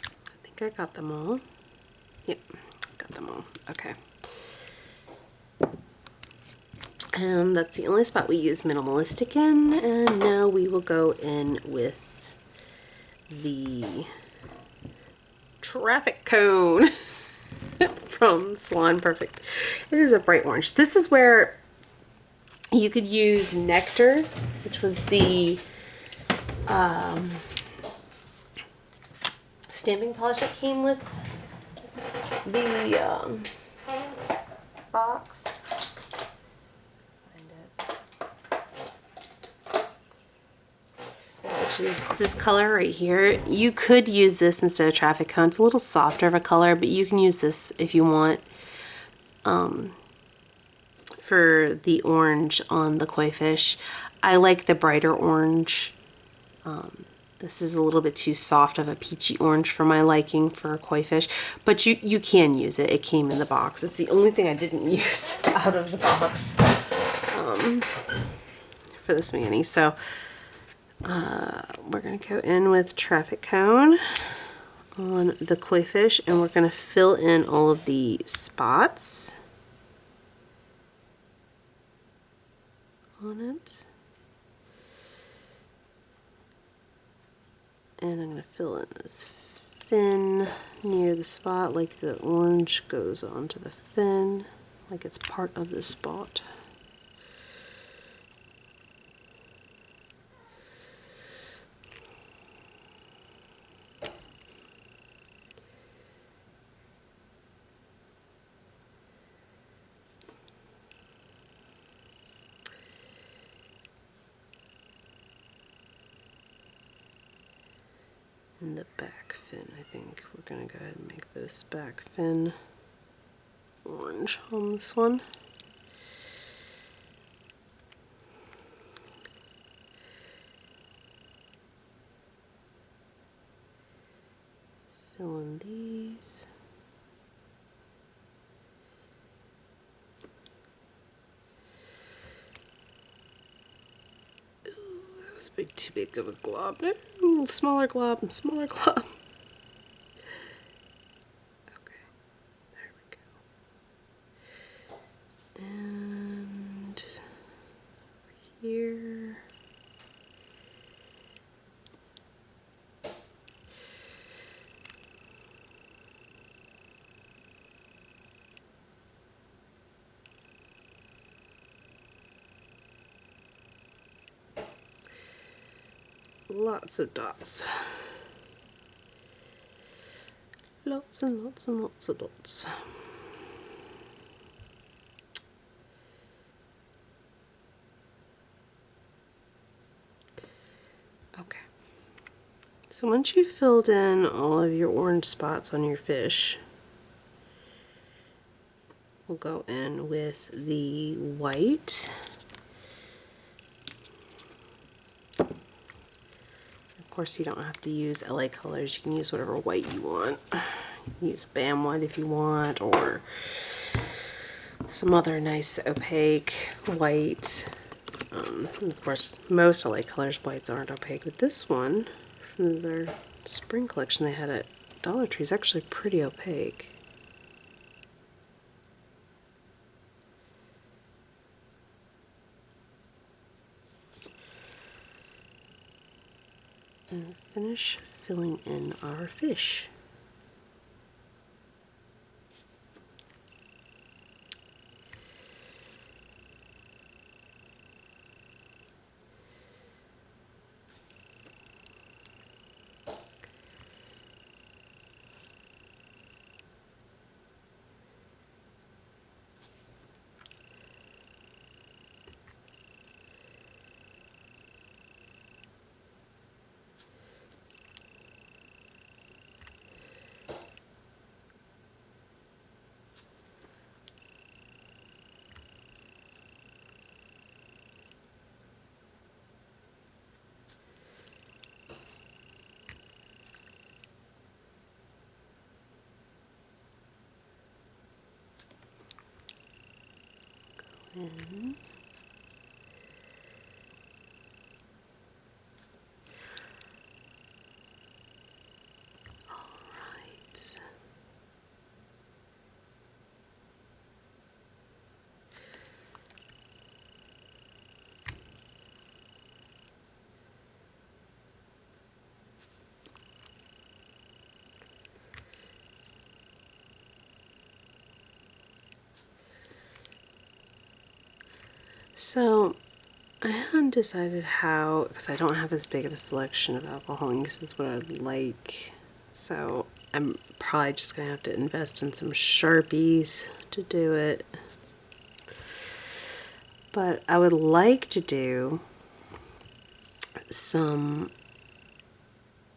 I think I got them all. Yep, got them all. Okay. And that's the only spot we use minimalistic in. And now we will go in with the traffic cone from Salon Perfect. It is a bright orange. This is where you could use Nectar, which was the stamping polish that came with the box. Which is this color right here. You could use this instead of traffic cone. It's a little softer of a color, but you can use this if you want for the orange on the koi fish. I like the brighter orange. This is a little bit too soft of a peachy orange for my liking for a koi fish, but you can use it. It came in the box. It's the only thing I didn't use out of the box for this mani. So we're going to go in with traffic cone on the koi fish, and we're going to fill in all of the spots on it. And I'm going to fill in this fin near the spot, like the orange goes onto the fin, like it's part of the spot. And the back fin, I think we're going to go ahead and make this back fin orange on this one. Fill in these. Was too big of a glob. No, smaller glob, smaller glob. Okay. lots of dots. Lots and lots and lots of dots. Okay. So once you've filled in all of your orange spots on your fish, we'll go in with the white. Of course, you don't have to use LA colors. You can use whatever white you want. Use BAM white if you want, or some other nice opaque white. And of course, most LA colors whites aren't opaque, but this one from their spring collection they had at Dollar Tree is actually pretty opaque. And finish filling in our fish. In. All right. So I hadn't decided how, because I don't have as big of a selection of alcohol inks as what I'd like. So I'm probably just going to have to invest in some Sharpies to do it. But I would like to do some,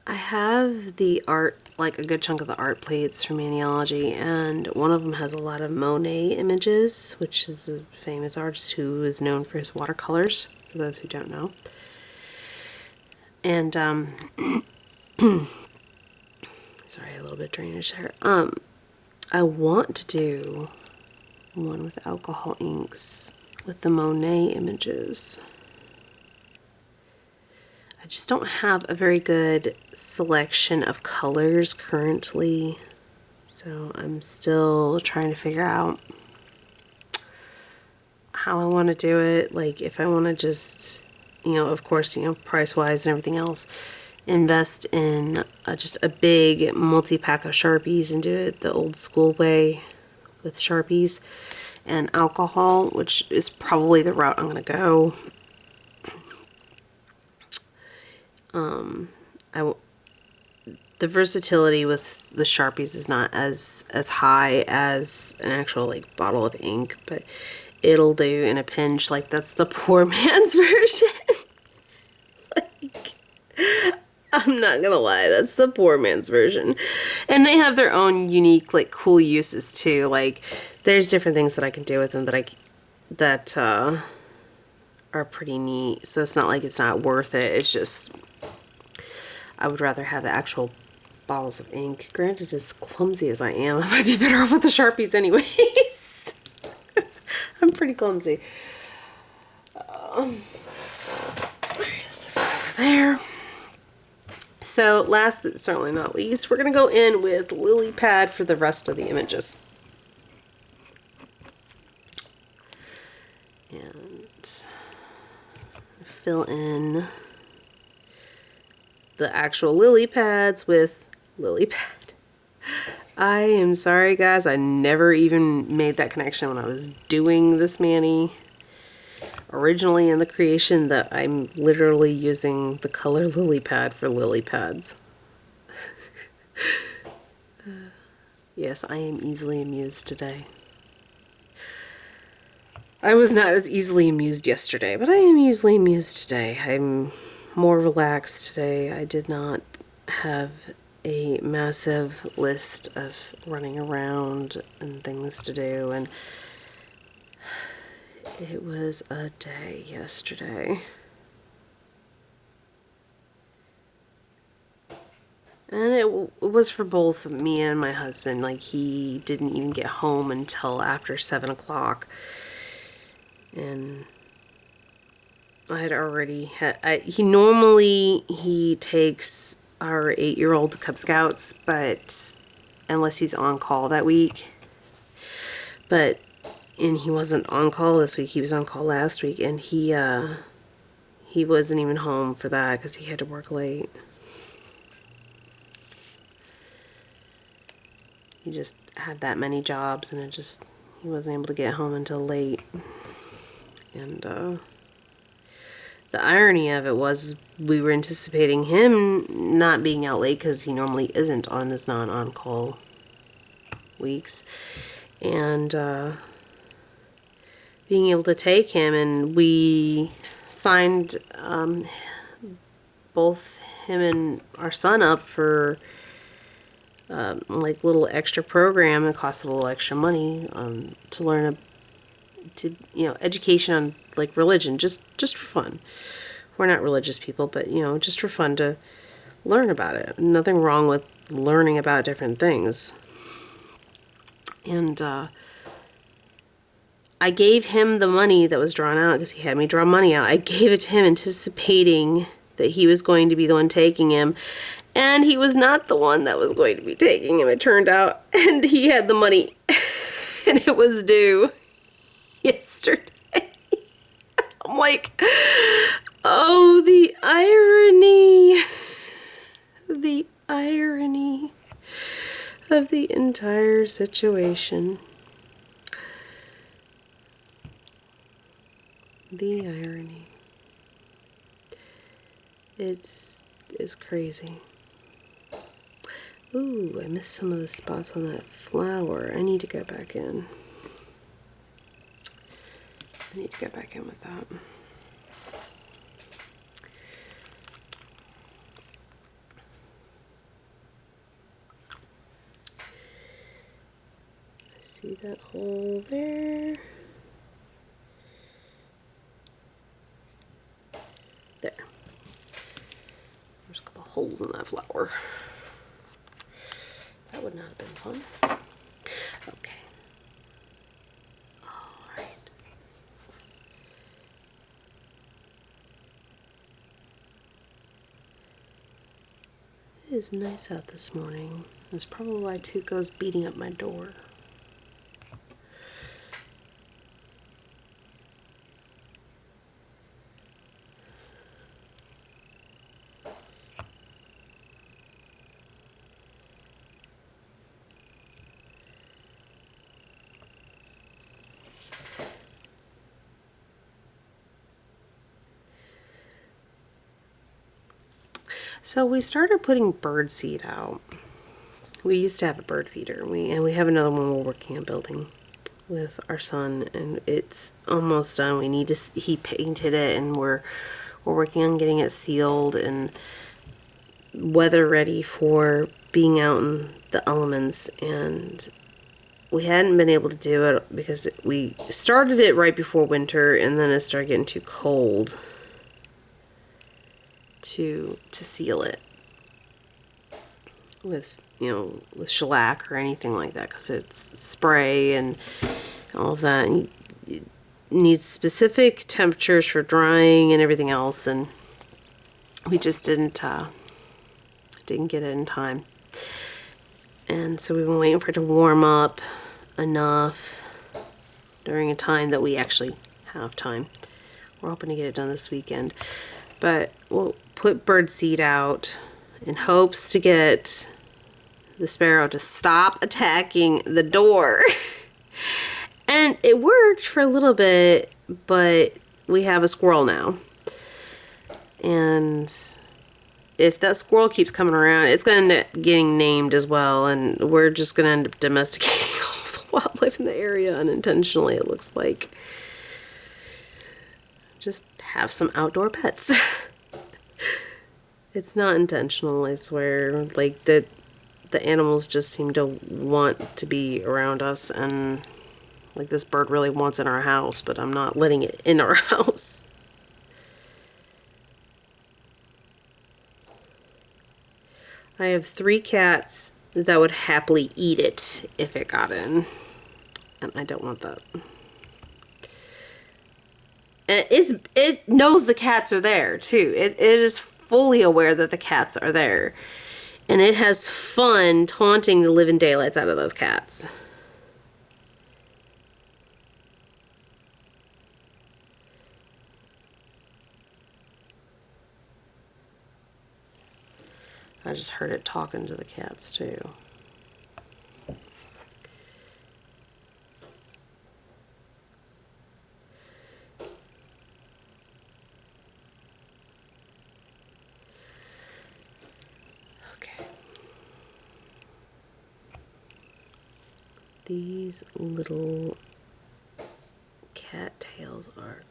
I have the art, like a good chunk of the art plates from Maniology, and one of them has a lot of Monet images, which is a famous artist who is known for his watercolors, for those who don't know. And, sorry, a little bit of drainage there. I want to do one with alcohol inks with the Monet images. I just don't have a very good selection of colors currently, so I'm still trying to figure out how I want to do it. Like, if I want to just, you know, of course, you know, price-wise and everything else, invest in just a big multi-pack of Sharpies and do it the old school way with Sharpies and alcohol, which is probably the route I'm going to go. The versatility with the Sharpies is not as high as an actual like bottle of ink, but it'll do in a pinch. Like, that's the poor man's version. Like, I'm not gonna lie, that's the poor man's version. And they have their own unique, like, cool uses too. Like, there's different things that I can do with them that are pretty neat. So it's not like it's not worth it. It's just, I would rather have the actual bottles of ink. Granted, as clumsy as I am, I might be better off with the Sharpies anyways. I'm pretty clumsy. Just over there. So last but certainly not least, we're going to go in with lily pad for the rest of the images. And fill in the actual lily pads with lily pad. I am sorry guys, I never even made that connection when I was doing this mani. originally in the creation that I'm literally using the color lily pad for lily pads. Yes, I am easily amused today. I was not as easily amused yesterday, but I am easily amused today. I'm more relaxed today. I did not have a massive list of running around and things to do, and it was a day yesterday. And it was for both me and my husband. Like, he didn't even get home until after 7 o'clock. And I had already had, he takes our 8-year-old to Cub Scouts, but unless he's on call that week. And he wasn't on call this week, he was on call last week, and he wasn't even home for that because he had to work late. He just had that many jobs, and he wasn't able to get home until late. And the irony of it was we were anticipating him not being out late because he normally isn't on his non-on-call weeks. And being able to take him, and we signed both him and our son up for like little extra program. It costs a little extra money to learn education on like religion, just for fun. We're not religious people, but just for fun to learn about it. Nothing wrong with learning about different things. And I gave him the money that was drawn out because he had me draw money out. I gave it to him anticipating that he was going to be the one taking him. And he was not the one that was going to be taking him, it turned out. And he had the money. And it was due yesterday. I'm like, oh, the irony. The irony of the entire situation. The irony. It's crazy. Ooh, I missed some of the spots on that flower. I need to go back in. I need to go back in with that. See that hole there? There. There's a couple holes in that flower. That would not have been fun. Okay. Alright. It is nice out this morning. That's probably why Tuco's beating up my door. So we started putting bird seed out. We used to have a bird feeder, and we have another one we're working on building with our son, and it's almost done. We need to. He painted it, and we're working on getting it sealed and weather ready for being out in the elements. And we hadn't been able to do it because we started it right before winter, and then it started getting too cold to seal it with with shellac or anything like that, because it's spray and all of that, and it needs specific temperatures for drying and everything else, and we just didn't get it in time. And so we've been waiting for it to warm up enough during a time that we actually have time. We're hoping to get it done this weekend, but we'll put bird seed out in hopes to get the sparrow to stop attacking the door. And it worked for a little bit, but we have a squirrel now. And if that squirrel keeps coming around, it's going to end up getting named as well, and we're just going to end up domesticating all the wildlife in the area unintentionally, it looks like. Just have some outdoor pets. It's not intentional, I swear. Like, the animals just seem to want to be around us, and like this bird really wants in our house, but I'm not letting it in our house. I have 3 cats that would happily eat it if it got in, and I don't want that. And it knows the cats are there too. It is fully aware that the cats are there, and it has fun taunting the living daylights out of those cats. I just heard it talking to the cats too. Okay. These little cattails are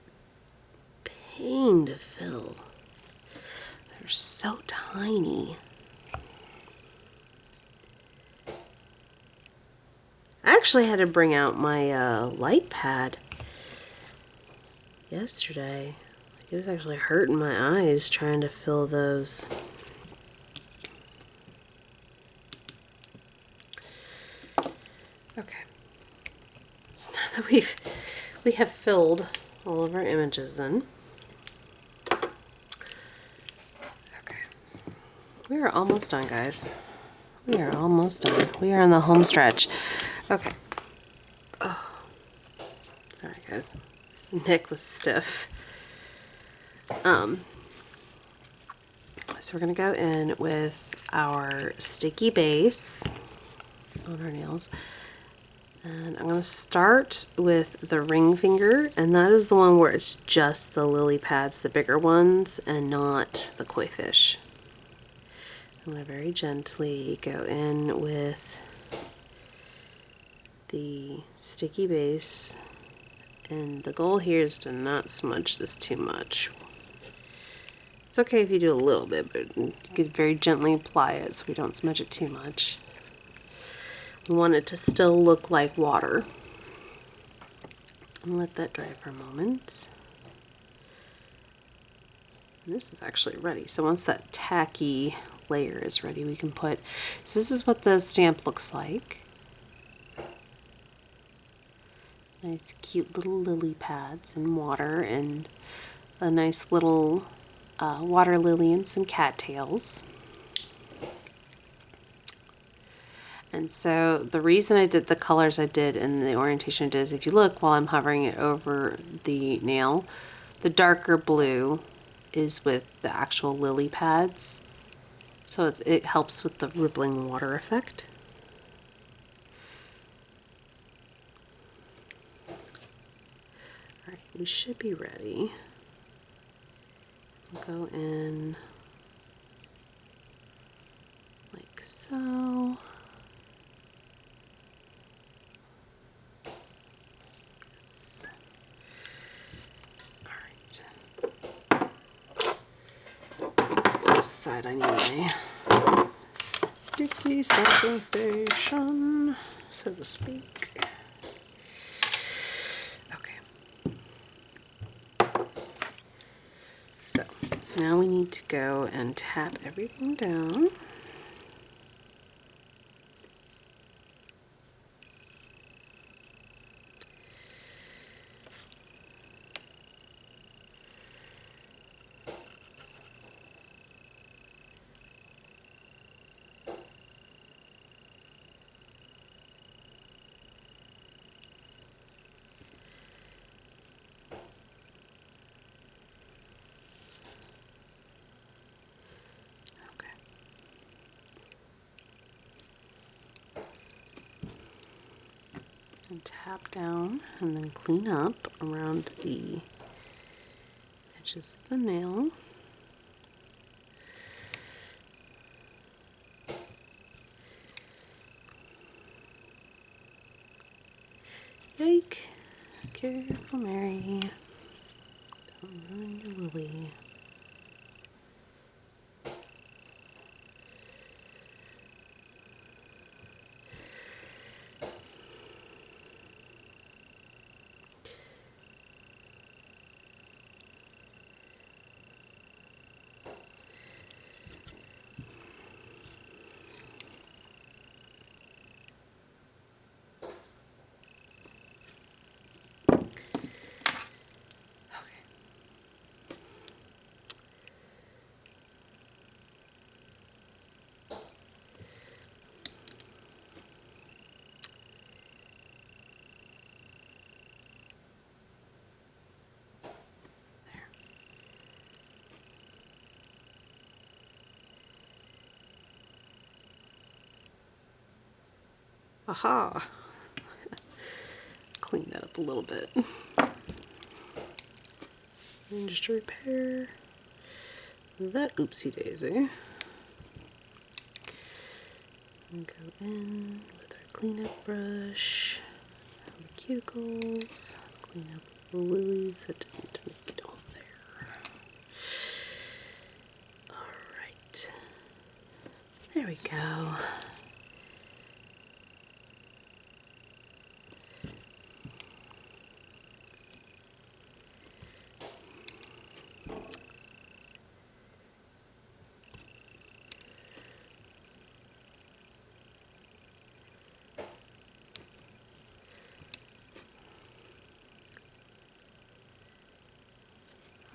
pain to fill. They're so tiny. I actually had to bring out my light pad yesterday. It was actually hurting my eyes trying to fill those. Okay. So now that we have filled all of our images in. Okay. We are almost done, guys. We are almost done. We are in the home stretch. Okay. Oh. Sorry, guys. Neck was stiff. So we're going to go in with our sticky base on our nails. And I'm going to start with the ring finger, and that is the one where it's just the lily pads, the bigger ones, and not the koi fish. I'm going to very gently go in with the sticky base, and the goal here is to not smudge this too much. It's okay if you do a little bit, but you could very gently apply it so we don't smudge it too much. We want it to still look like water. And let that dry for a moment. And this is actually ready. So once that tacky layer is ready, we can put, so this is what the stamp looks like. Nice cute little lily pads and water, and a nice little water lily and some cattails. And so the reason I did the colors I did and the orientation I did is, if you look while I'm hovering it over the nail, the darker blue is with the actual lily pads. So it helps with the rippling water effect. Alright, we should be ready. We'll go in like so. Yes. Alright. So decide I need my sticky sampling station, so to speak. So now we need to go and tap everything down. And tap down and then clean up around the which is the nail. Yike! Careful, Mary. Don't ruin your lily. Aha! Clean that up a little bit. And just to repair that oopsie daisy. And go in with our cleanup brush, the cuticles, clean up the lilies that didn't make it all there. Alright. There we go.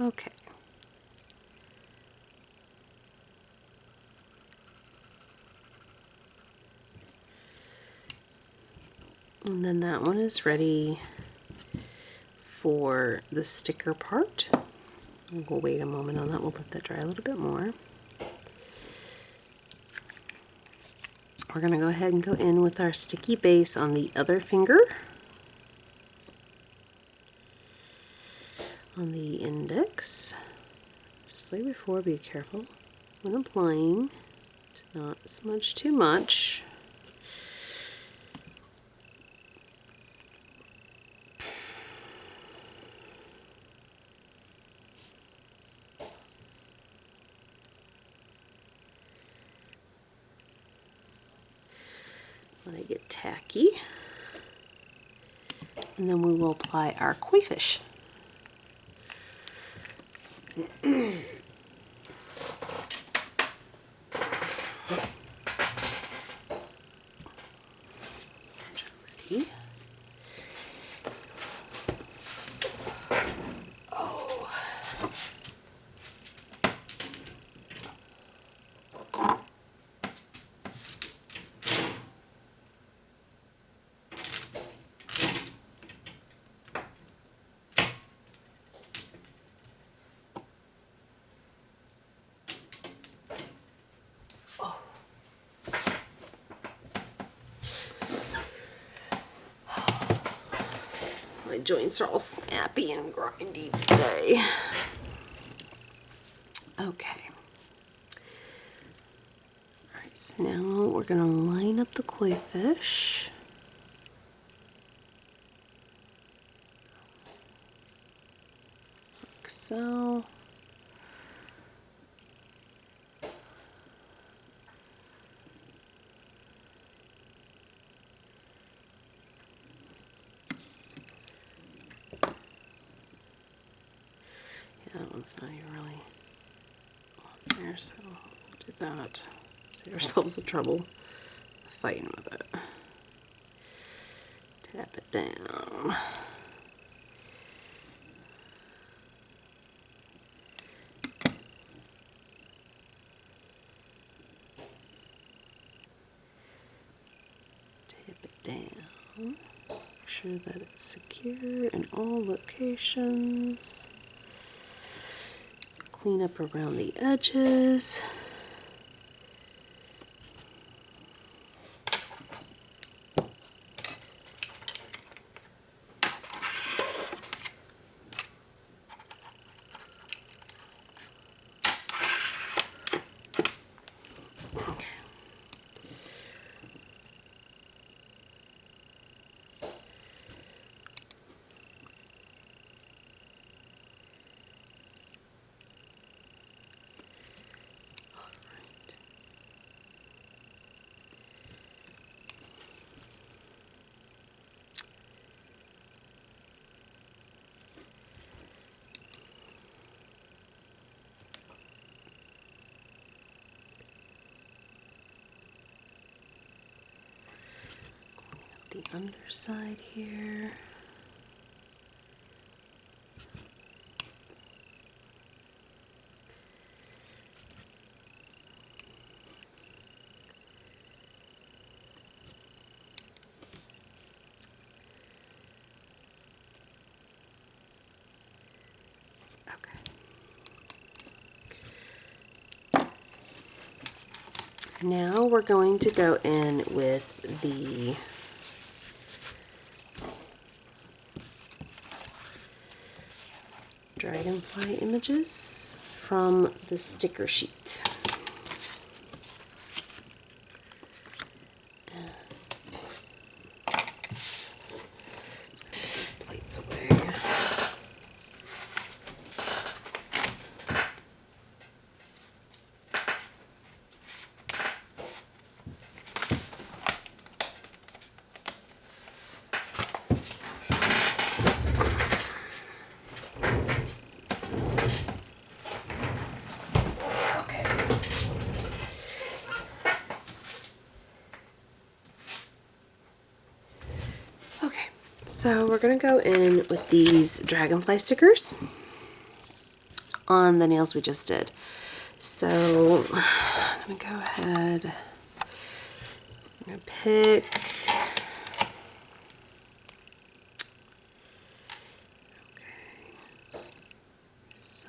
Okay. And then that one is ready for the sticker part. We'll wait a moment on that. We'll let that dry a little bit more. We're going to go ahead and go in with our sticky base on the other finger. On the index. Just like before, be careful when applying to not smudge too much. Let it get tacky. And then we will apply our koi fish. Ready. Oh. My joints are all snappy and grindy today. Okay. Alright, so now we're going to line up the koi fish. Like so. That one's not even really on there, so we'll do that. Save ourselves the trouble of fighting with it. Tap it down. Tap it down. Make sure that it's secure in all locations. Clean up around the edges. Okay. The underside here. Okay. Now we're going to go in with the dragonfly images from the sticker sheet. Let's put these plates away. So we're going to go in with these dragonfly stickers on the nails we just did. So I'm going to go ahead, I'm going to pick, okay, so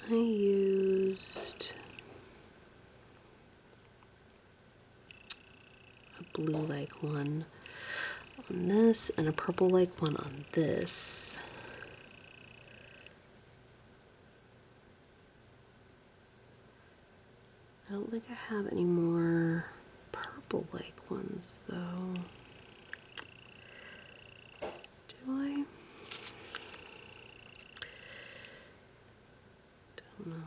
I used a blue-like one on this and a purple-like one on this. I don't think I have any more purple-like ones though. Do I? Don't know.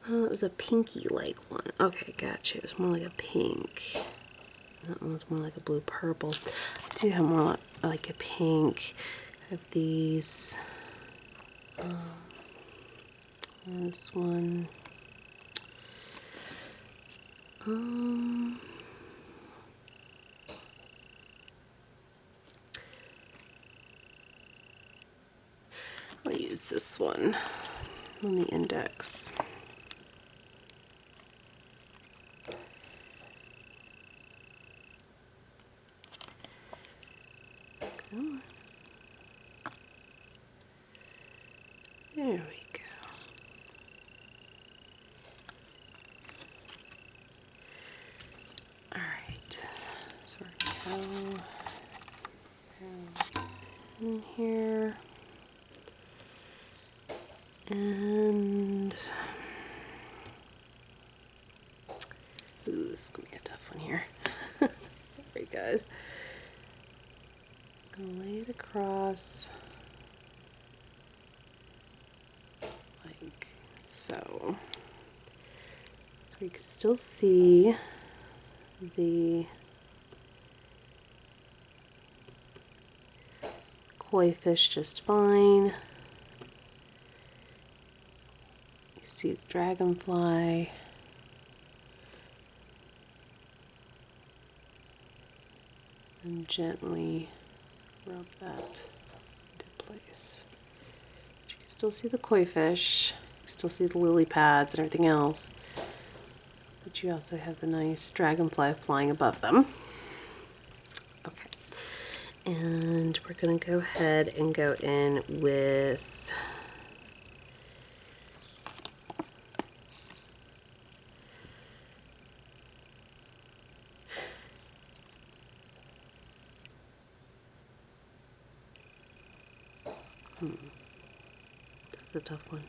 Oh, it was a pinky-like one. Okay, gotcha. It was more like a pink. That one was more like a blue-purple. I do have more like a pink. I have these. This one. I'll use this one on the index. Come on. There we go. All right. So we're going to go in here. And ooh, this is gonna be a tough one here. Sorry, guys. I'm gonna lay it across like so. So you can still see the koi fish just fine. You see the dragonfly. And gently rub that into place. But you can still see the koi fish. You can still see the lily pads and everything else. But you also have the nice dragonfly flying above them. Okay. And we're going to go ahead and go in with That's a tough one.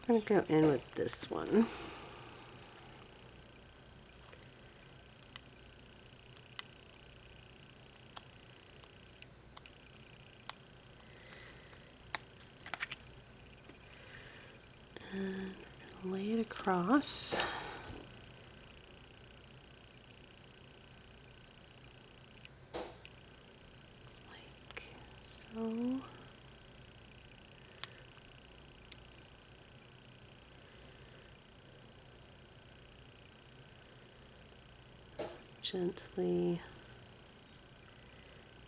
I'm going to go in with this one. And we're going to lay it across. Like so. Gently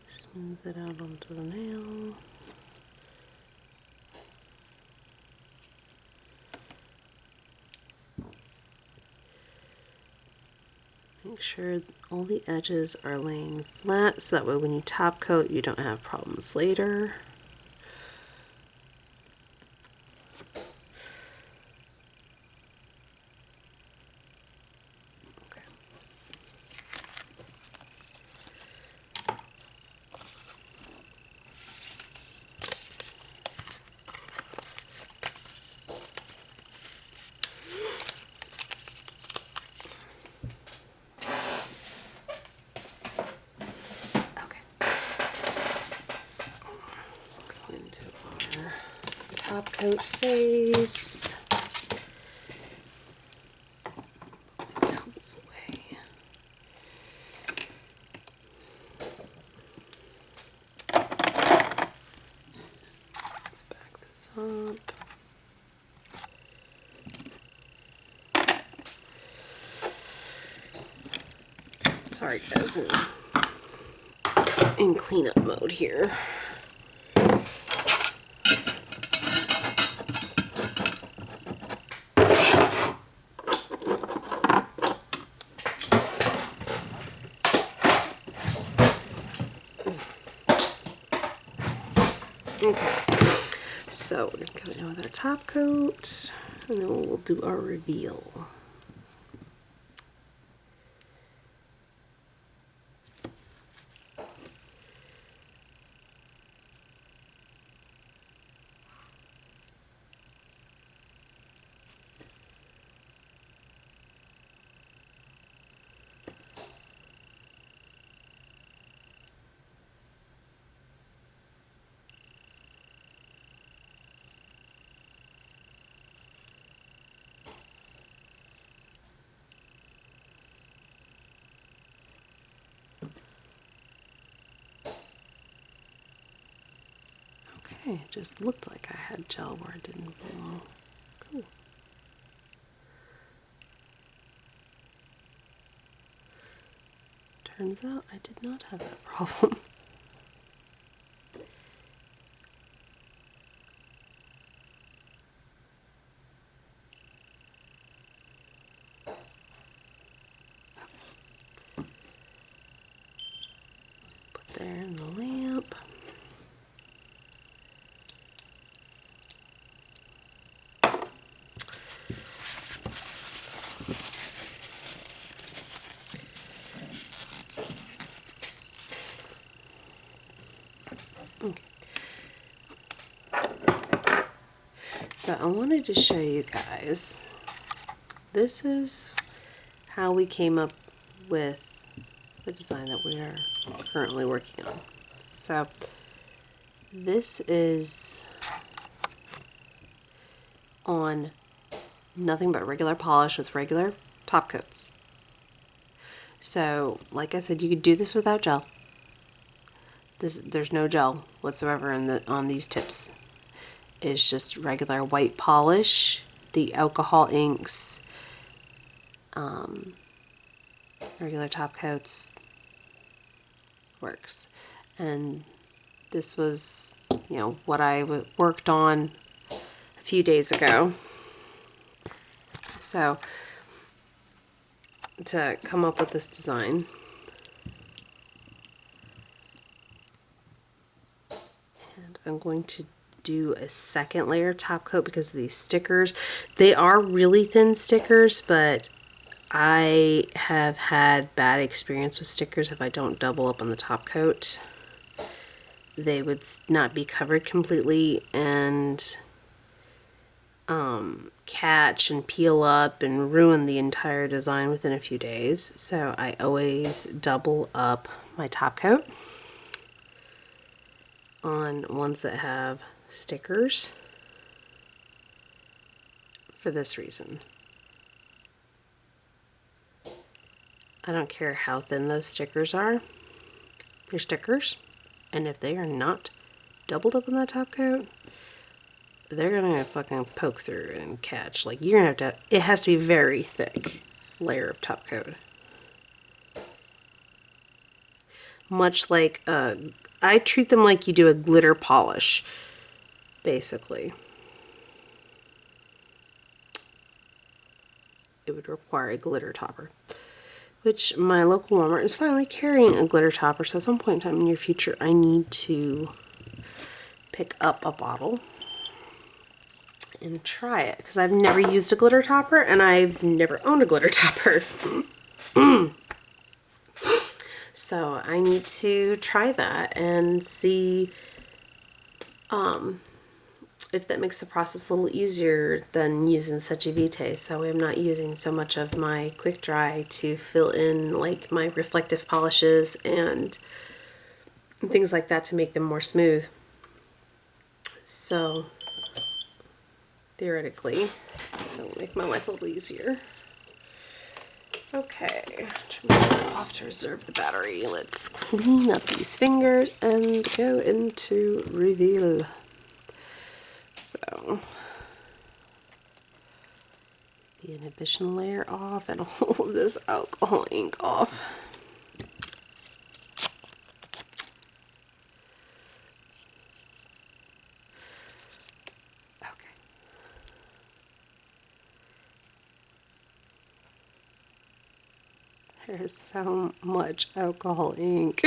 smooth it out onto the nail. Make sure all the edges are laying flat so that way when you top coat you don't have problems later. Top coat phase. Tools away. Let's back this up. Sorry guys, in cleanup mode here. Okay, so we're going to come in with our top coat, and then we'll do our reveal. Okay, it just looked like I had gel where it didn't belong. Cool. Turns out I did not have that problem. Put there in the lamp. Okay. So I wanted to show you guys, this is how we came up with the design that we are currently working on. So this is on nothing but regular polish with regular top coats. So like I said, you could do this without gel. There's no gel whatsoever on these tips. It's just regular white polish, the alcohol inks, regular top coats, works. And this was, you know, what I worked on a few days ago. So to come up with this design, and I'm going to do a second layer of top coat because of these stickers. They are really thin stickers, but I have had bad experience with stickers if I don't double up on the top coat. They would not be covered completely and catch and peel up and ruin the entire design within a few days. So I always double up my top coat on ones that have stickers for this reason. I don't care how thin those stickers are. They're stickers, and if they are not doubled up on that top coat, they're gonna fucking poke through and catch. Like, you're gonna have to, it has to be very thick layer of top coat. Much like, I treat them like you do a glitter polish, basically. It would require a glitter topper, which my local Walmart is finally carrying a glitter topper, so at some point in time in the near future I need to pick up a bottle and try it, because I've never used a glitter topper and I've never owned a glitter topper. So I need to try that and see if that makes the process a little easier than using such a vitae. So I'm not using so much of my quick dry to fill in like my reflective polishes and things like that to make them more smooth. So theoretically, that'll make my life a little easier. Okay, turn it off to reserve the battery. Let's clean up these fingers and go into reveal. So, the inhibition layer off and all of this alcohol ink off. Okay. There's so much alcohol ink.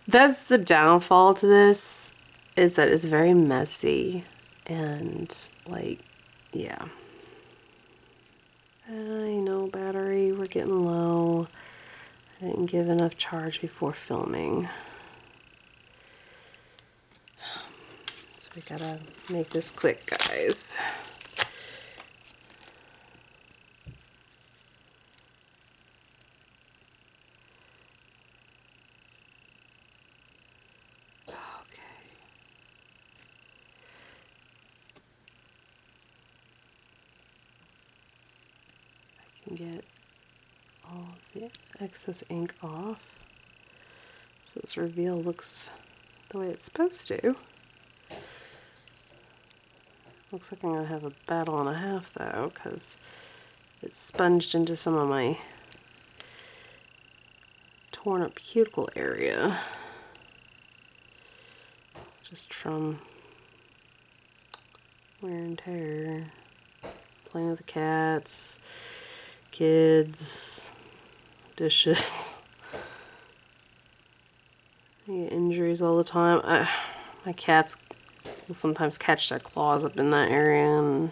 That's the downfall to this, is that it's very messy and like, yeah. I know, battery, we're getting low. I didn't give enough charge before filming. So we gotta make this quick, guys. Get all of the excess ink off so this reveal looks the way it's supposed to. Looks like I'm gonna have a battle and a half though, because it's sponged into some of my torn up cuticle area just from wear and tear, playing with the cats, kids, dishes. I get injuries all the time. My cats will sometimes catch their claws up in that area. And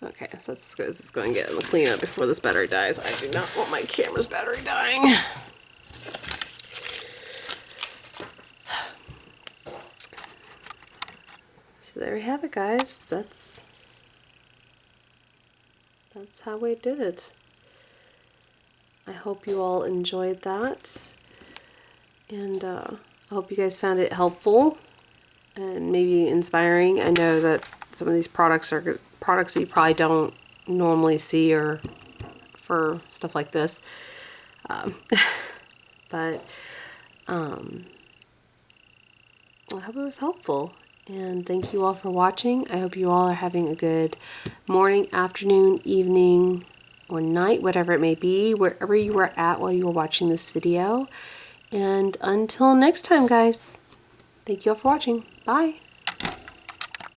okay, so that's as good as it's going to get in the cleanup before this battery dies. I do not want my camera's battery dying. So there you have it, guys. That's how we did it. I hope you all enjoyed that, and I hope you guys found it helpful and maybe inspiring. I know that some of these products are products that you probably don't normally see or for stuff like this, but I hope it was helpful. And thank you all for watching. I hope you all are having a good morning, afternoon, evening, or night, whatever it may be, wherever you were at while you were watching this video. And until next time, guys, thank you all for watching. Bye.